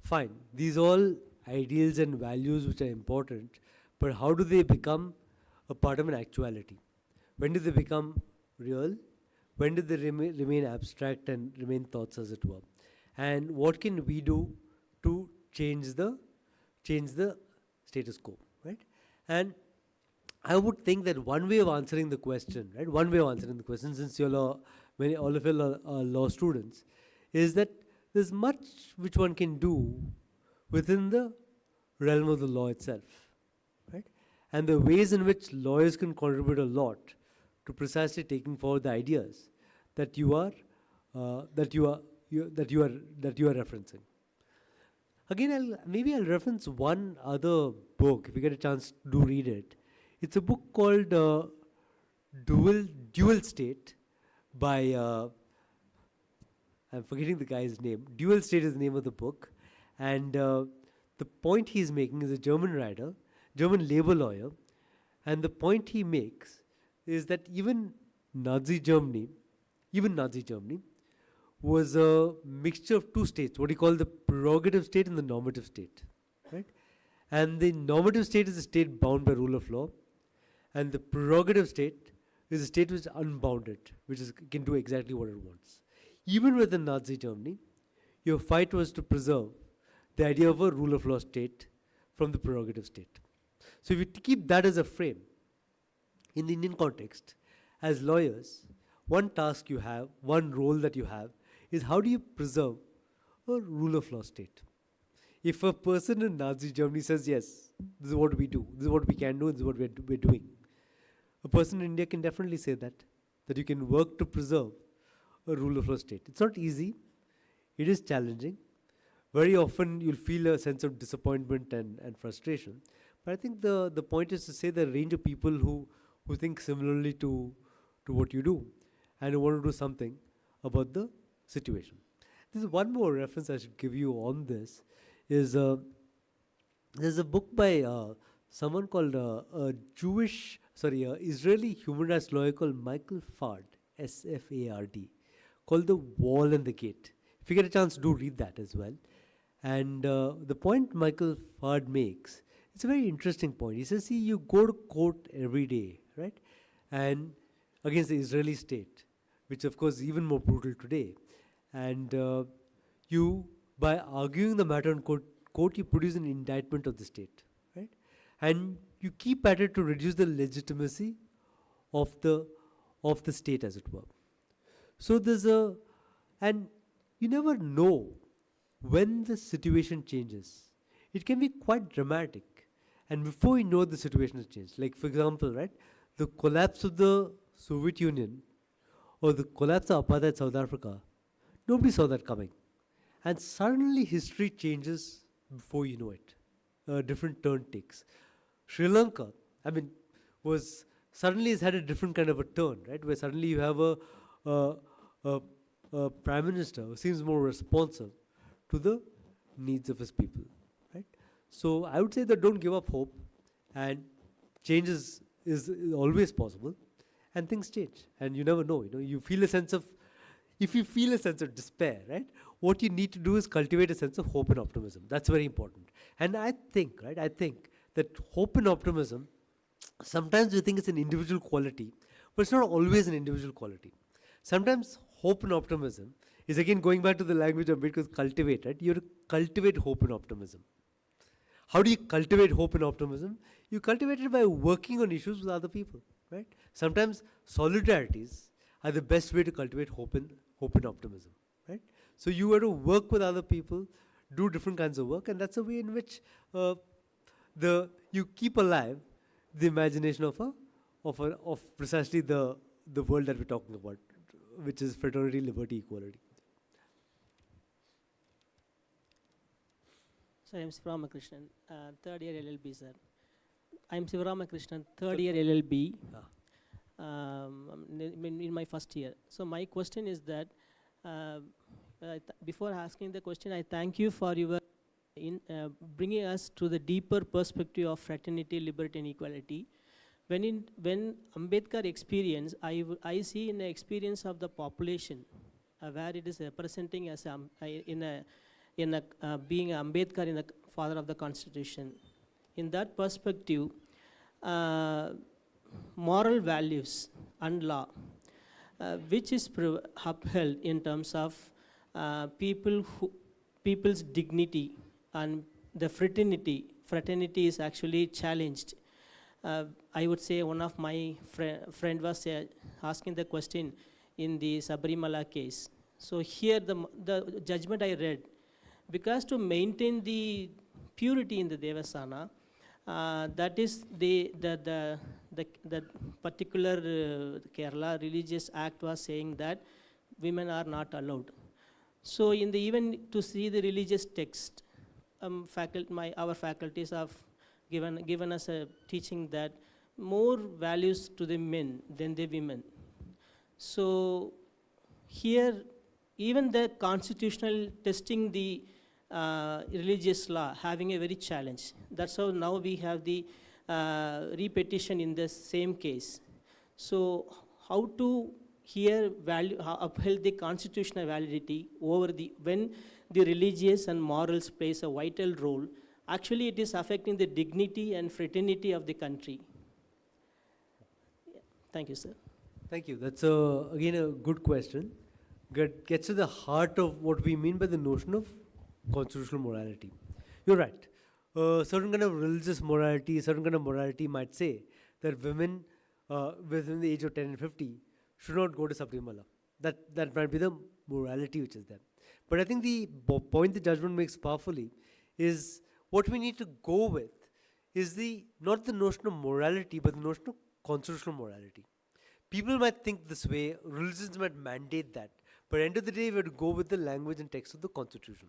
fine, these all ideals and values which are important, but how do they become a part of an actuality? When do they become real? When do they remain abstract and remain thoughts, as it were? And what can we do to change the status quo, right? And I would think that one way of answering the question, right? One way of answering the question, since you're all of you are law students, is that there's much which one can do within the realm of the law itself, right? And the ways in which lawyers can contribute a lot to precisely taking forward the ideas that you are referencing. Again, maybe I'll reference one other book if you get a chance to do read it. It's a book called Dual State by I'm forgetting the guy's name. Dual State is the name of the book, and the point he's making is a German writer, German labor lawyer, and the point he makes is that even Nazi Germany was a mixture of two states, what he called the prerogative state and the normative state, right? And the normative state is a state bound by rule of law, and the prerogative state is a state which is unbounded, which can do exactly what it wants. Even within Nazi Germany, your fight was to preserve the idea of a rule of law state from the prerogative state. So if you keep that as a frame, in the Indian context, as lawyers, one task you have, one role that you have, is how do you preserve a rule of law state? If a person in Nazi Germany says, yes, this is what we do, this is what we can do, this is what we're doing, a person in India can definitely say that you can work to preserve a rule of law state. It's not easy. It is challenging. Very often you'll feel a sense of disappointment and frustration. But I think the point is to say the range of people who think similarly to what you do and who want to do something about the situation. There's one more reference I should give you on this. There's a book by someone called Israeli human rights lawyer called Michael Fard, S-F-A-R-D, called The Wall and the Gate. If you get a chance, do read that as well. And the point Michael Fard makes, it's a very interesting point. He says, see, you go to court every day, right? And against the Israeli state, which of course is even more brutal today. And you, by arguing the matter in court, you produce an indictment of the state, right? And you keep at it to reduce the legitimacy of the state, as it were. So and you never know when the situation changes. It can be quite dramatic. And before you know, the situation has changed. Like, for example, right, the collapse of the Soviet Union or the collapse of apartheid South Africa, nobody saw that coming. And suddenly history changes before you know it. A different turn takes. Sri Lanka, suddenly has had a different kind of a turn, right? Where suddenly you have a prime minister who seems more responsive to the needs of his people, right? So I would say that don't give up hope, and change is always possible, and things change, and you never know. You feel a sense of, if you feel a sense of despair, right? What you need to do is cultivate a sense of hope and optimism. That's very important. And I think that hope and optimism, sometimes we think it's an individual quality, but it's not always an individual quality. Sometimes hope and optimism is, again, going back to the language of because cultivate, right? You have to cultivate hope and optimism. How do you cultivate hope and optimism? You cultivate it by working on issues with other people, right? Sometimes solidarities are the best way to cultivate hope and optimism, right? So you have to work with other people, do different kinds of work, and that's a way in which you keep alive the imagination of precisely the world that we're talking about, which is fraternity, liberty, equality. So I am Sivaramakrishnan, third year LLB, sir. I am Sivaramakrishnan, third year LLB. in my first year. So my question is that, before asking the question, I thank you for your bringing us to the deeper perspective of fraternity, liberty, and equality. When Ambedkar experience, I see in the experience of the population, where it is representing as being Ambedkar in the father of the Constitution. In that perspective, moral values and law, which is upheld in terms of people's dignity, and the fraternity is actually challenged. I would say one of my friend was asking the question in the Sabarimala case. So here the judgment I read, because to maintain the purity in the Devasana, that is the particular Kerala religious act was saying that women are not allowed. So in the even to see the religious text, our faculties have given us a teaching that more values to the men than the women. So here, even the constitutional testing the religious law having a very challenge. That's how now we have the repetition in the same case. So how to here uphold the constitutional validity over when the religious and morals plays a vital role. Actually, it is affecting the dignity and fraternity of the country. Yeah. Thank you, sir. Thank you. That's again a good question. Gets to the heart of what we mean by the notion of constitutional morality. You're right. Certain kind of religious morality, certain kind of morality might say that women within the age of 10 and 50 should not go to Sabrimala. That might be the morality which is there. But I think the point the judgment makes powerfully is what we need to go with is not the notion of morality, but the notion of constitutional morality. People might think this way, religions might mandate that, but at the end of the day, we have to go with the language and text of the Constitution.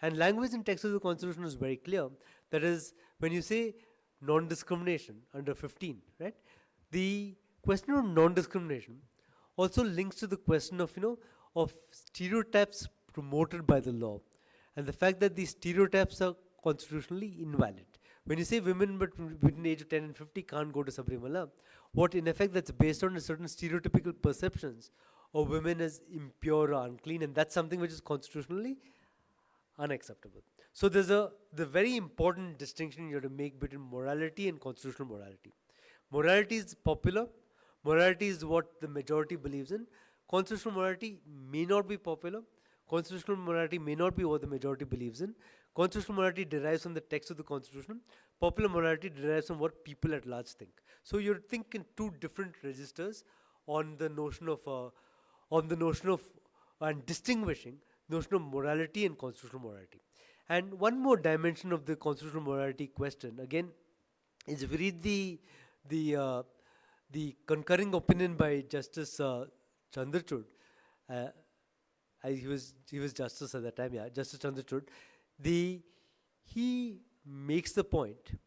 And language and text of the Constitution is very clear. That is, when you say non-discrimination under 15, right? The question of non-discrimination also links to the question of, of stereotypes promoted by the law, and the fact that these stereotypes are constitutionally invalid. When you say women between the age of 10 and 50 can't go to Sabrimala, what in effect that's based on is certain stereotypical perceptions of women as impure or unclean, and that's something which is constitutionally unacceptable. So there's the very important distinction you have to make between morality and constitutional morality. Morality is popular. Morality is what the majority believes in. Constitutional morality may not be popular. Constitutional morality may not be what the majority believes in. Constitutional morality derives from the text of the Constitution. Popular morality derives from what people at large think. So you think in two different registers on the notion of and distinguishing notion of morality and constitutional morality. And one more dimension of the constitutional morality question, again, is if you read the concurring opinion by Justice Chandrachud. He was justice at that time, Justice Chandrachud. He makes the point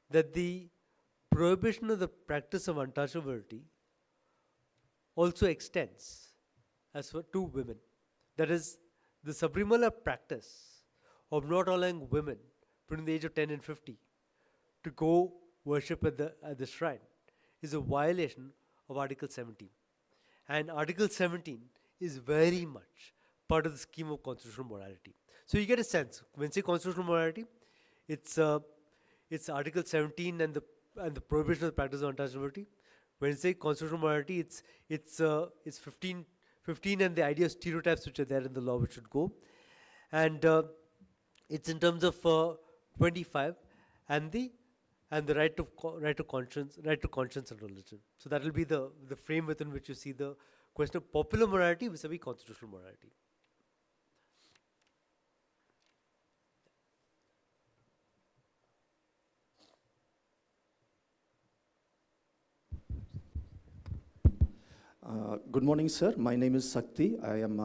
that the prohibition of the practice of untouchability also extends as for to women. That is, the Sabrimala practice of not allowing women between the age of 10 and 50 to go worship at the shrine is a violation of Article 17. And Article 17 is very much part of the scheme of constitutional morality. So you get a sense, when you say constitutional morality, it's Article 17 and the prohibition of the practice of untouchability. When you say constitutional morality, it's 15 and the idea of stereotypes which are there in the law which should go. And it's in terms of 25 and the right to conscience and religion. So that will be the frame within which you see the question of popular morality vis-a-vis constitutional morality. Good morning, sir. My name is Sakti. I am,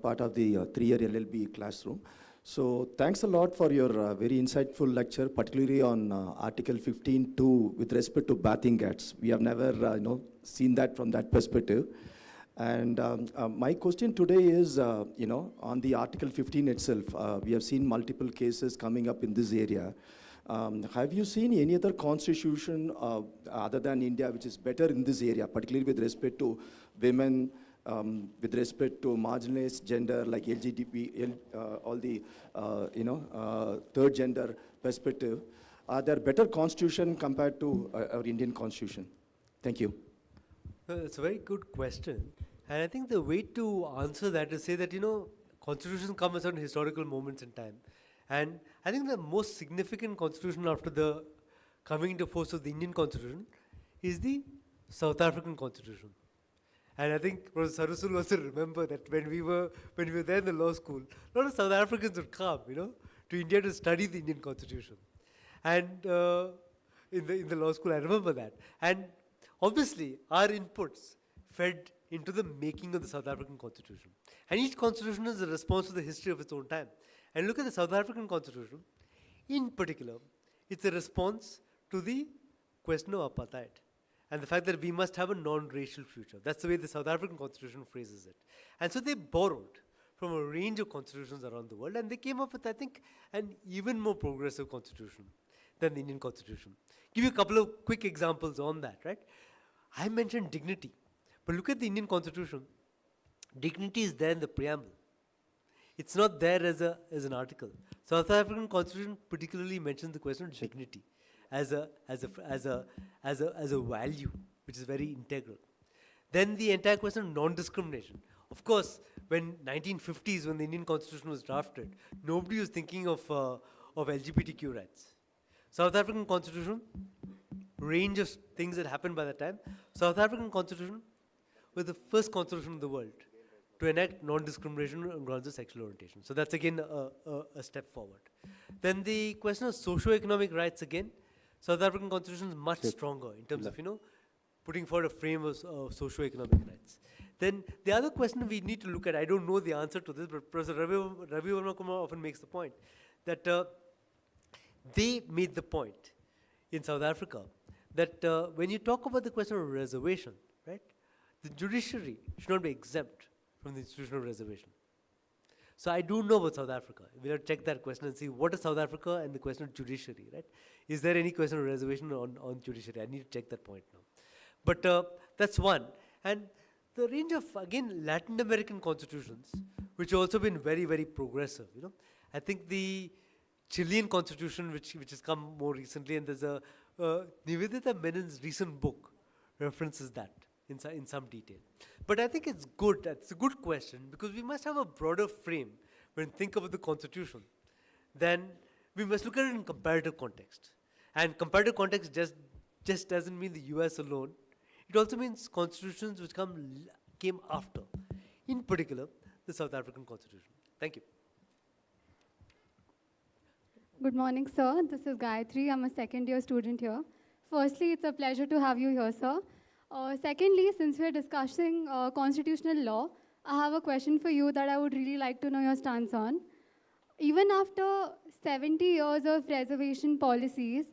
part of the 3-year LLB classroom. So thanks a lot for your very insightful lecture, particularly on Article 15.2 with respect to bathing cats. We have never seen that from that perspective. And my question today is, on the Article 15 itself, we have seen multiple cases coming up in this area. Have you seen any other constitution other than India which is better in this area, particularly with respect to women, with respect to marginalized gender like LGBT, all the third gender perspective? Are there better constitution compared to our Indian constitution? Thank you. It's a very good question. And I think the way to answer that is say that, constitutions come at certain historical moments in time. And I think the most significant constitution after the coming into force of the Indian constitution is the South African constitution. And I think Professor Sarusul also remember that when we were there in the law school, a lot of South Africans would come, to India to study the Indian constitution. And in the law school, I remember that. And obviously, our inputs fed into the making of the South African constitution. And each constitution is a response to the history of its own time. And look at the South African constitution, in particular, it's a response to the question of apartheid and the fact that we must have a non-racial future. That's the way the South African constitution phrases it. And so they borrowed from a range of constitutions around the world, and they came up with, I think, an even more progressive constitution than the Indian constitution. Give you a couple of quick examples on that, right? I mentioned dignity, but look at the Indian constitution. Dignity is there in the preamble. It's not there as an article. South African constitution particularly mentions the question of dignity as a value, which is very integral. Then the entire question of non-discrimination. Of course, when 1950s, when the Indian constitution was drafted, nobody was thinking of LGBTQ rights. South African constitution, range of things that happened by that time. South African constitution was the first constitution in the world to enact non-discrimination on grounds of sexual orientation. So that's again a step forward. Then the question of socio-economic rights again, South African constitution is much stronger in terms of, putting forward a frame of socio-economic rights. Then the other question we need to look at, I don't know the answer to this, but Professor Ravi Verma Kumar often makes the point that they made the point in South Africa that when you talk about the question of reservation, right, the judiciary should not be exempt from the institution of reservation. So I do know about South Africa. We'll have to check that question and see what is South Africa and the question of judiciary, right? Is there any question of reservation on judiciary? I need to check that point now. But that's one. And the range of, again, Latin American constitutions, which have also been very, very progressive, I think the Chilean constitution, which has come more recently, and there's a Nivedita Menon's recent book references that in some detail. But I think it's good, it's a good question, because we must have a broader frame when we think about the constitution. Then we must look at it in comparative context. And comparative context just doesn't mean the US alone. It also means constitutions which came after, in particular, the South African constitution. Thank you. Good morning, sir. This is Gayatri. I'm a second-year student here. Firstly, it's a pleasure to have you here, sir. Secondly, since we're discussing constitutional law, I have a question for you that I would really like to know your stance on. Even after 70 years of reservation policies,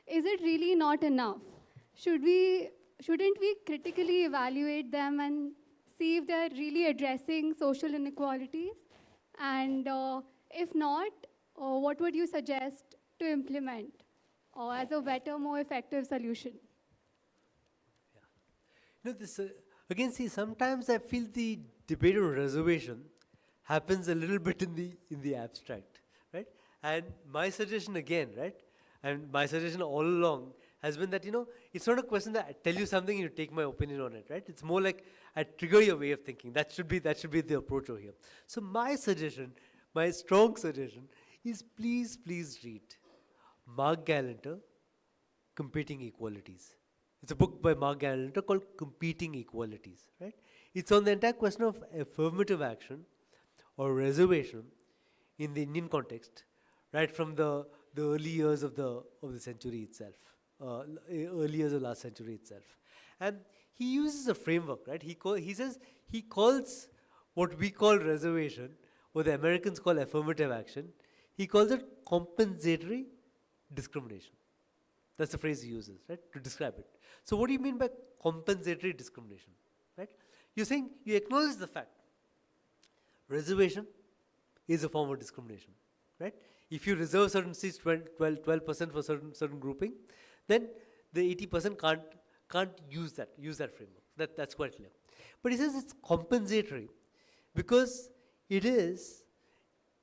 is it really not enough? Shouldn't we critically evaluate them and see if they're really addressing social inequalities? And if not, what would you suggest to implement as a better, more effective solution? This again, see, sometimes I feel the debate on reservation happens a little bit in the abstract, right? And my suggestion again, right, and my suggestion all along has been that, it's not a question that I tell you something and you take my opinion on it, right? It's more like I trigger your way of thinking. That should be the approach over here. So my suggestion, my strong suggestion is please read Mark Galanter, Competing Equalities. It's a book by Mark Galanter called Competing Equalities, right? It's on the entire question of affirmative action or reservation in the Indian context, right from the early years of the century itself, early years of last century itself. And he uses a framework, right? He calls what we call reservation, what the Americans call affirmative action. he calls it compensatory discrimination. That's the phrase he uses, right, to describe it. So what do you mean by compensatory discrimination, right? You're saying you acknowledge the fact reservation is a form of discrimination, right? If you reserve certain seats, 12% for certain grouping, then the 80% can't use that framework. That's quite clear. But he says it's compensatory because it is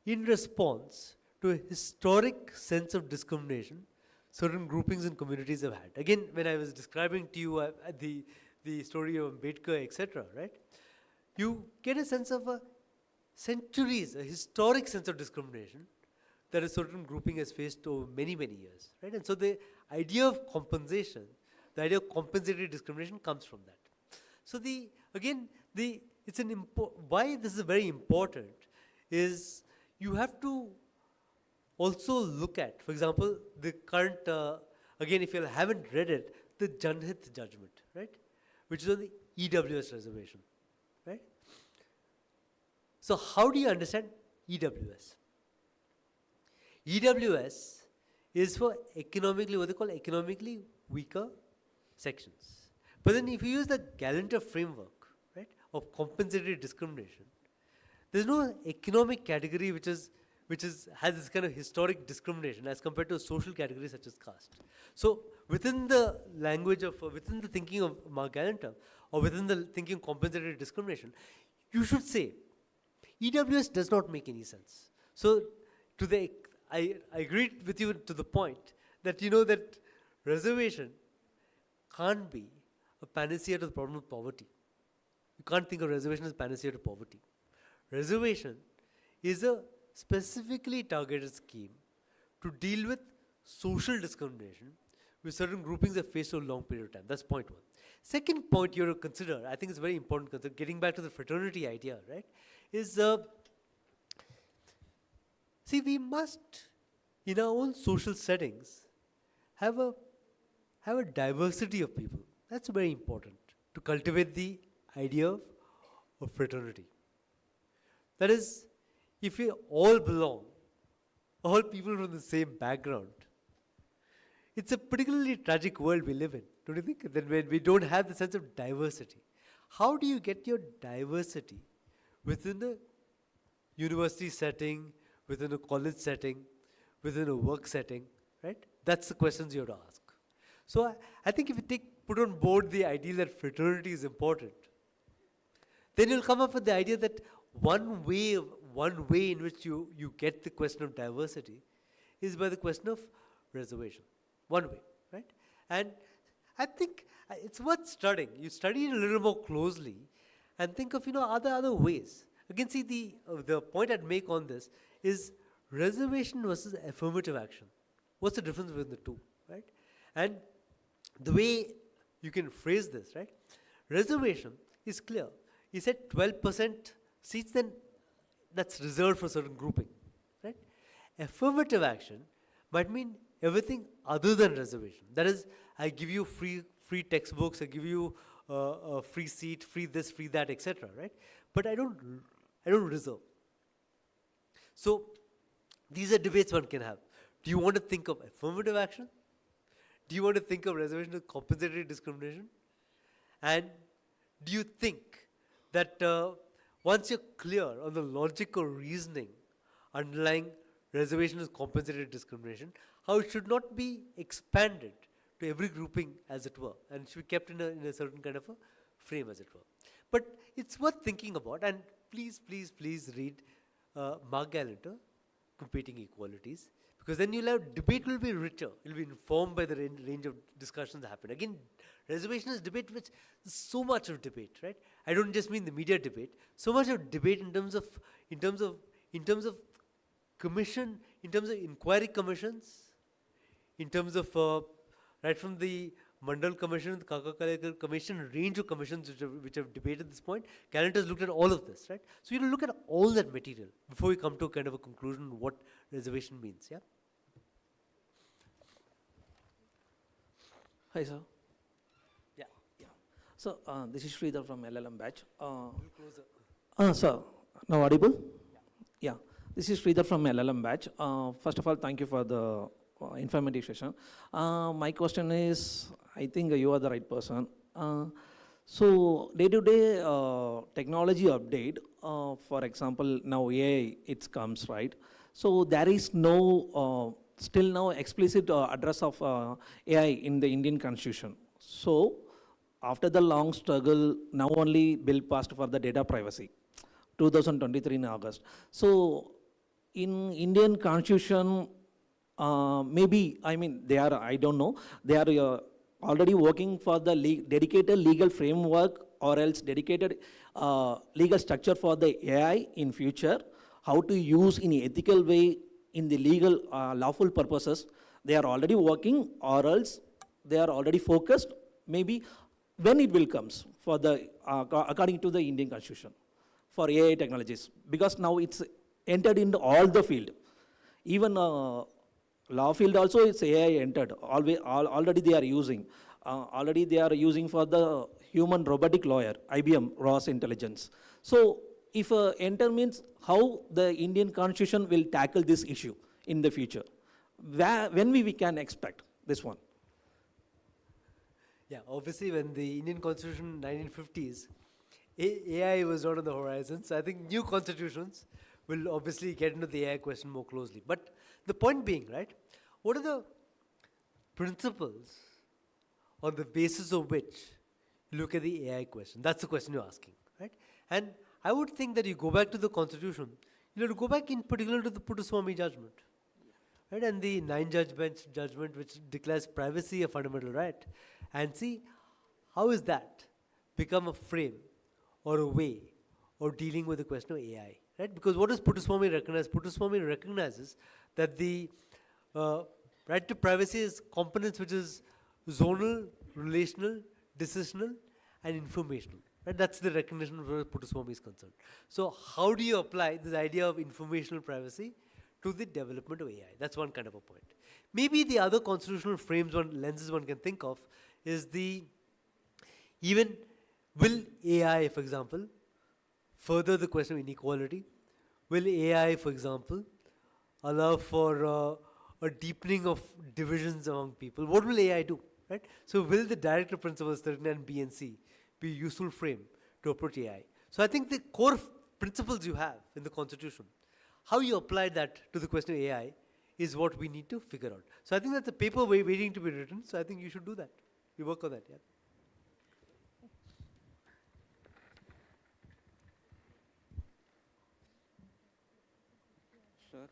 in response to a historic sense of discrimination certain groupings and communities have had. Again, when I was describing to you the story of Ambedkar, etc., right? You get a sense of a historic sense of discrimination that a certain grouping has faced over many, many years, right? And so the idea of compensation, the idea of compensatory discrimination comes from that. So why this is very important is you have to also look at, for example, the current, again, if you haven't read it, the Janhit judgment, right? Which is on the EWS reservation, right? So how do you understand EWS? EWS is for economically, what they call economically weaker sections. But then if you use the Galanter framework, right, of compensatory discrimination, there's no economic category which has this kind of historic discrimination as compared to a social category such as caste. So within the language of, within the thinking of Mark Galanter, or within the thinking of compensatory discrimination, you should say, EWS does not make any sense. So I agree with you to the point that that reservation can't be a panacea to the problem of poverty. You can't think of reservation as panacea to poverty. Reservation is a specifically targeted scheme to deal with social discrimination which certain groupings have faced over a long period of time. That's point one. Second point you have to consider, I think it's very important, consider, getting back to the fraternity idea, right, is see, we must, in our own social settings, have a diversity of people. That's very important to cultivate the idea of fraternity. That is, if we all belong, all people from the same background, it's a particularly tragic world we live in, don't you think? That when we don't have the sense of diversity. How do you get your diversity within a university setting, within a college setting, within a work setting, right? That's the questions you have to ask. So I think if you put on board the idea that fraternity is important, then you'll come up with the idea that one way in which you get the question of diversity is by the question of reservation. One way, right? And I think it's worth studying. You study it a little more closely and think of other ways. Again, see the point I'd make on this is reservation versus affirmative action. What's the difference between the two, right? And the way you can phrase this, right? Reservation is clear. You said 12% seats, then that's reserved for certain grouping, right? Affirmative action might mean everything other than reservation. That is, I give you free textbooks, I give you a free seat, free this, free that, etc., right? But I don't reserve. So these are debates one can have. Do you want to think of affirmative action? Do you want to think of reservation as compensatory discrimination? And do you think that once you're clear on the logical reasoning underlying reservation as compensatory discrimination, how it should not be expanded to every grouping, as it were, and should be kept in a certain kind of a frame, as it were. But it's worth thinking about, and please read Mark Galanter, Competing Equalities, because then debate will be richer. You'll be informed by the range of discussions that happen. Again, reservation is debate, which is so much of debate, right? I don't just mean the media debate. So much of debate in terms of commission, in terms of inquiry commissions, in terms of right from the Mandal Commission, the Kaka Commission, range of commissions which have debated at this point. Galanter has looked at all of this, right? So you look at all that material before we come to kind of a conclusion on what reservation means, yeah? Hi, sir. Yeah. So, this is Sridhar from LLM batch. Closer. Sir, now audible? Yeah. This is Sridhar from LLM batch. First of all, thank you for the informative session. My question is, I think you are the right person. So day-to-day technology update, for example, now AI, it comes, right? So there is no, still no explicit address of AI in the Indian constitution. So after the long struggle, now only bill passed for the data privacy, 2023 in August. So in Indian constitution, maybe, I mean, they are, I don't know, they are already working for the dedicated legal framework or else dedicated legal structure for the AI in future, how to use in ethical way in the legal lawful purposes. They are already working or else they are already focused, maybe when it will comes for the, according to the Indian constitution for AI technologies, because now it's entered into all the field. Even law field also it's AI entered, already they are using. Already they are using for the human robotic lawyer, IBM, Ross Intelligence. So if enter means how the Indian constitution will tackle this issue in the future. When we can expect this one? Yeah, obviously when the Indian constitution 1950s, AI was not on the horizon. So I think new constitutions will obviously get into the AI question more closely. But the point being, right, what are the principles on the basis of which you look at the AI question? That's the question you're asking, right? And I would think that you go back to the constitution, you have to go back in particular to the Puttaswamy judgment, right? And the 9-judge bench judgment which declares privacy a fundamental right. And see, how is that become a frame or a way of dealing with the question of AI, right? Because what does Puttaswamy recognize? Puttaswamy recognizes that the right to privacy is components which is zonal, relational, decisional, and informational. Right? That's the recognition where Puttaswamy is concerned. So how do you apply this idea of informational privacy to the development of AI? That's one kind of a point. Maybe the other constitutional frames, lenses one can think of is even will AI, for example, further the question of inequality? Will AI, for example, allow for a deepening of divisions among people? What will AI do, right? So will the directive principles 39 B and C be a useful frame to approach AI? So I think the core principles you have in the constitution, how you apply that to the question of AI is what we need to figure out. So I think that's a paper waiting to be written. So I think you should do that. You work on that, yeah. Sir.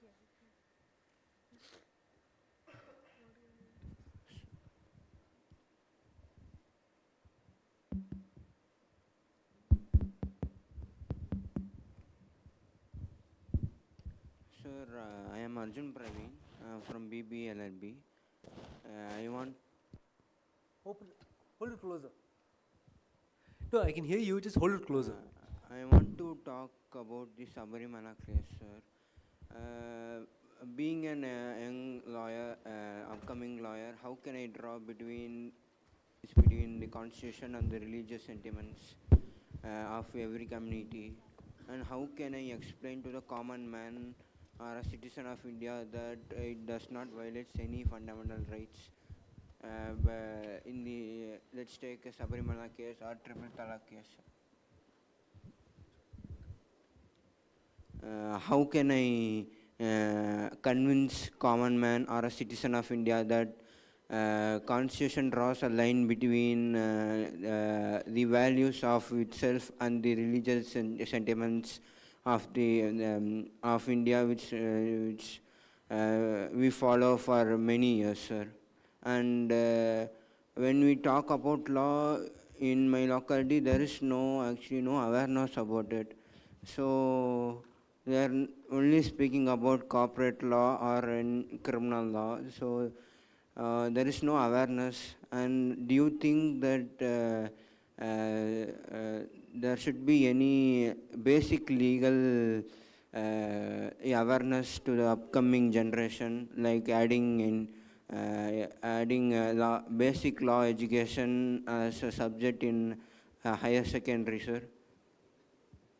Sir, I am Arjun Praveen from BBLLB. I want. Hold it closer. No, I can hear you. Just hold it closer. I want to talk about the Sabarimala case, sir. Being an young lawyer, upcoming lawyer, how can I draw between the constitution and the religious sentiments of every community? And how can I explain to the common man or a citizen of India that it does not violate any fundamental rights? In the, let's take a Sabarimala case or triple talaq case. How can I convince common man or a citizen of India that constitution draws a line between the values of itself and the religious sentiments of the of India, which we follow for many years, sir. And when we talk about law in my locality, there is actually no awareness about it. So they are only speaking about corporate law or in criminal law. So there is no awareness. And do you think that there should be any basic legal awareness to the upcoming generation, like adding basic law education as a subject in higher secondary, sir?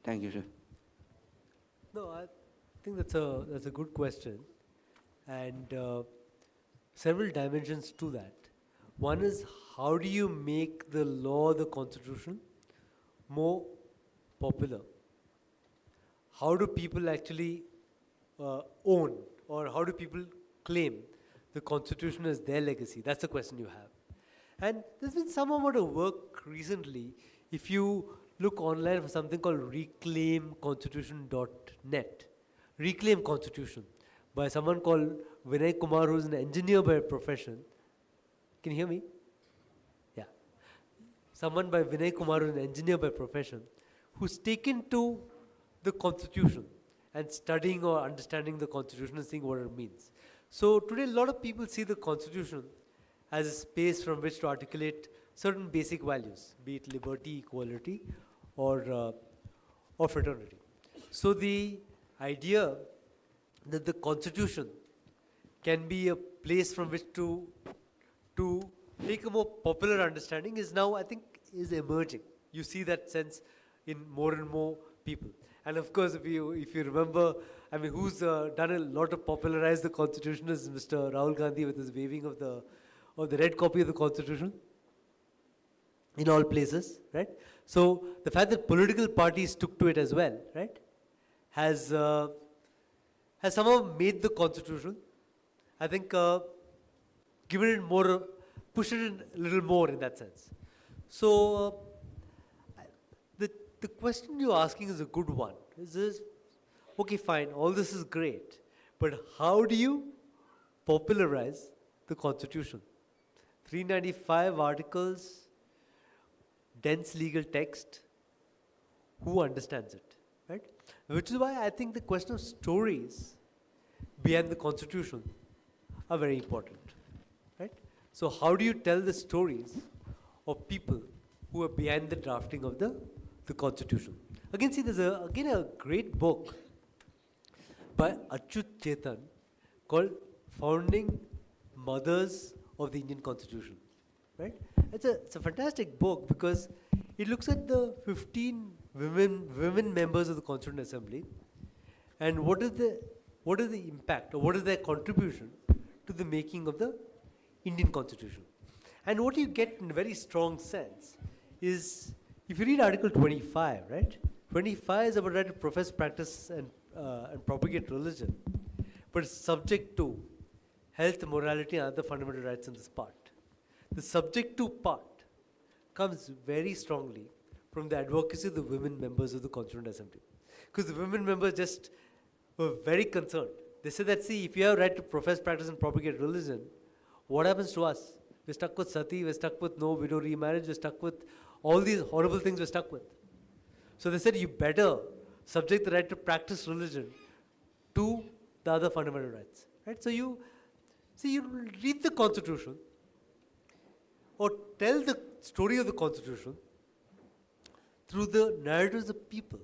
Thank you, sir. No, think that's a good question, and several dimensions to that. One is, how do you make the law, the constitution, more popular? How do people actually own, or how do people claim the constitution as their legacy? That's the question you have. And there's been some amount of work recently. If you look online for something called reclaimconstitution.net, Reclaim Constitution, by someone called Vinay Kumar, who's an engineer by profession. Can you hear me? Yeah. Someone by Vinay Kumar, who's an engineer by profession, who's taken to the constitution and studying or understanding the constitution and seeing what it means. So today a lot of people see the constitution as a space from which to articulate certain basic values, be it liberty, equality, or fraternity. So the idea that the constitution can be a place from which to take a more popular understanding is now, I think, is emerging. You see that sense in more and more people. And of course, if you remember, I mean, who's done a lot to popularize the constitution is Mr. Rahul Gandhi with his waving of the red copy of the constitution in all places, right? So the fact that political parties took to it as well, right, has somehow made the constitution, I think, given it more, pushed it in a little more in that sense. So the question you're asking is a good one. Is this, okay, fine, all this is great, but how do you popularize the constitution? 395 articles, dense legal text, who understands it, right? Which is why I think the question of stories behind the constitution are very important, right? So how do you tell the stories of people who are behind the drafting of the constitution? Again, see, there's a great book by Achyut Chetan called Founding Mothers of the Indian Constitution, right? It's a fantastic book because it looks at the 15 women members of the Constituent Assembly and what is the impact, or what is their contribution to the making of the Indian Constitution. And what you get in a very strong sense is, if you read Article 25, right? 25 is about right to profess, practice, and propagate religion, but it's subject to health, morality, and other fundamental rights in this part. The subject to part comes very strongly from the advocacy of the women members of the Constituent Assembly. Because the women members just were very concerned. They said that, see, if you have a right to profess, practice, and propagate religion, what happens to us? We're stuck with sati, we're stuck with no widow remarriage, we're stuck with all these horrible things we're stuck with. So they said, you better subject the right to practice religion to the other fundamental rights, right? So you read the Constitution or tell the story of the Constitution through the narratives of people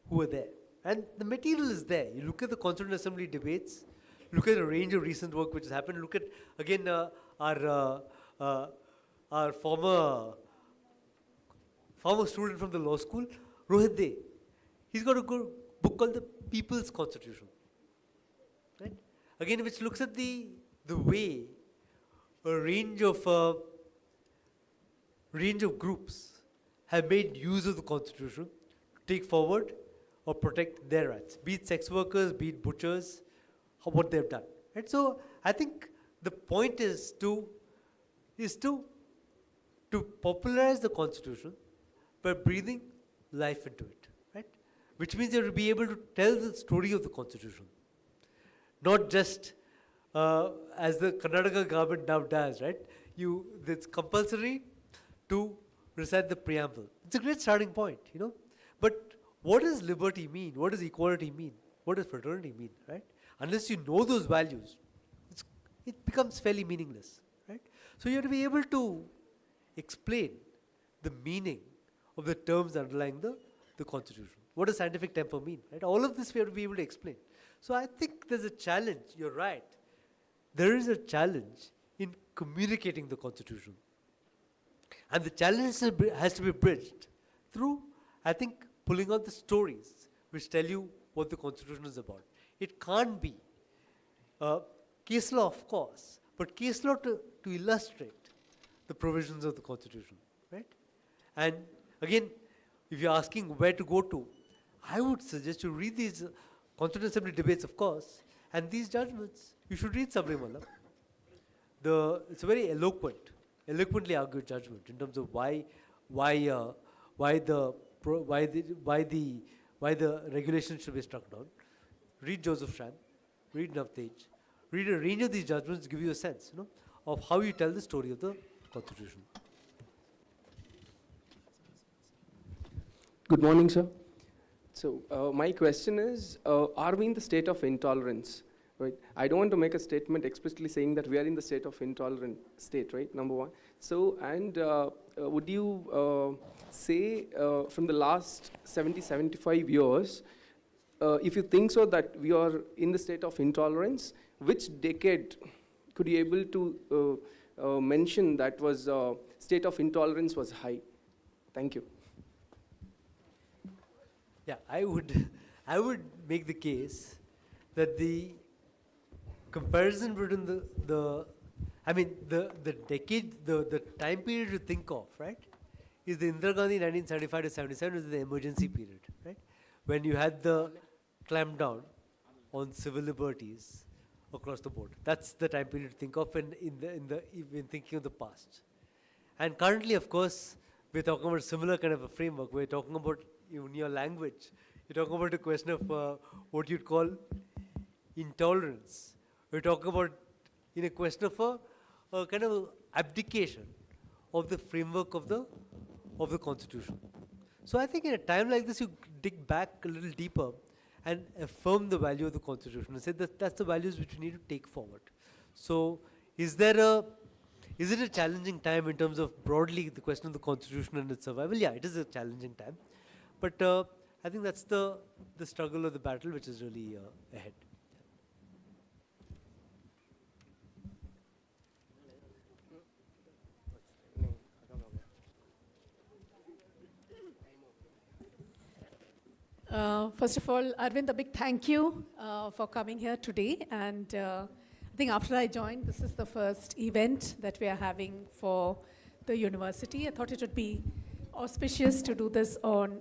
who are there. And the material is there. You look at the Constituent Assembly debates, look at a range of recent work which has happened, look at, again, our former student from the law school, Rohit De. He's got a good book called The People's Constitution, right? Again, which looks at the way a range of groups have made use of the Constitution to take forward or protect their rights, be it sex workers, be it butchers, what they've done, right? So I think the point is to popularize the Constitution by breathing life into it, right? Which means you have to be able to tell the story of the Constitution, not just as the Karnataka government now does, right? It's compulsory to recite the preamble. It's a great starting point, you know. But what does liberty mean? What does equality mean? What does fraternity mean, right? Unless you know those values, it becomes fairly meaningless, right? So you have to be able to explain the meaning of the terms underlying the Constitution. What does scientific temper mean, right? All of this we have to be able to explain. So I think there's a challenge, you're right. There is a challenge in communicating the Constitution. And the challenge has to be bridged through, I think, pulling out the stories which tell you what the Constitution is about. It can't be case law, of course, but case law to illustrate the provisions of the Constitution, right? And again, if you're asking where to go to, I would suggest you read these Constituent Assembly debates, of course, and these judgments. You should read Sabarimala. It's a very eloquently argued judgment in terms of why the regulation should be struck down. Read Joseph Schramm, read Navtej, read a range of these judgments, give you a sense, of how you tell the story of the Constitution. Good morning, sir. So my question is, are we in the state of intolerance? Right? I don't want to make a statement explicitly saying that we are in the state of intolerant state, right? Number one. So, and would you say from the last 75 years, if you think so that we are in the state of intolerance, which decade could you able to mention that was state of intolerance was high? Thank you. Yeah, I would make the case that the comparison between the decade, the time period to think of, right, is the Indira Gandhi 1975 to 77 is the emergency period, right, when you had the clampdown on civil liberties across the board. That's the time period to think of in thinking of the past. And currently, of course, we're talking about a similar kind of a framework. We're talking about, in your language, you're talking about a question of what you'd call intolerance. We're talking about in a question of a kind of abdication of the framework of the Constitution. So I think in a time like this, you dig back a little deeper and affirm the value of the Constitution and say that that's the values which we need to take forward. So is it a challenging time in terms of broadly the question of the Constitution and its survival? Yeah, it is a challenging time. But I think that's the struggle or the battle which is really ahead. First of all, Arvind, a big thank you for coming here today. And I think after I joined, this is the first event that we are having for the university. I thought it would be auspicious to do this on,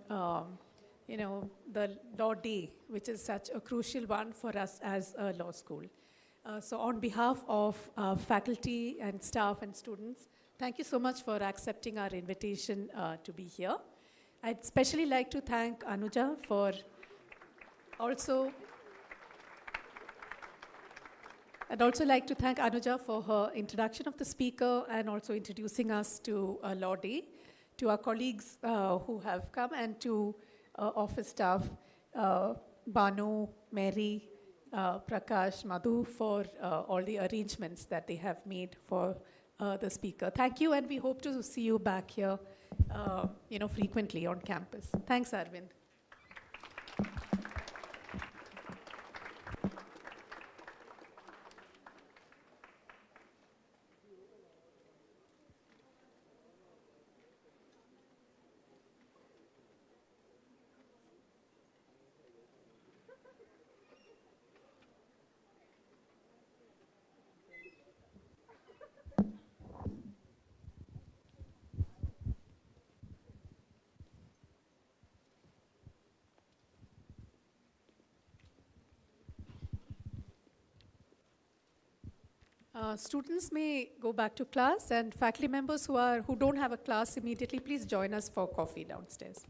the law day, which is such a crucial one for us as a law school. So on behalf of faculty and staff and students, thank you so much for accepting our invitation to be here. I'd especially like to thank Anuja for I'd also like to thank Anuja for her introduction of the speaker and also introducing us to Law Day, to our colleagues who have come, and to office staff, Banu, Mary, Prakash, Madhu, for all the arrangements that they have made for the speaker. Thank you, and we hope to see you back here frequently on campus. Thanks, Arvind. Students may go back to class, and faculty members who don't have a class immediately, please join us for coffee downstairs.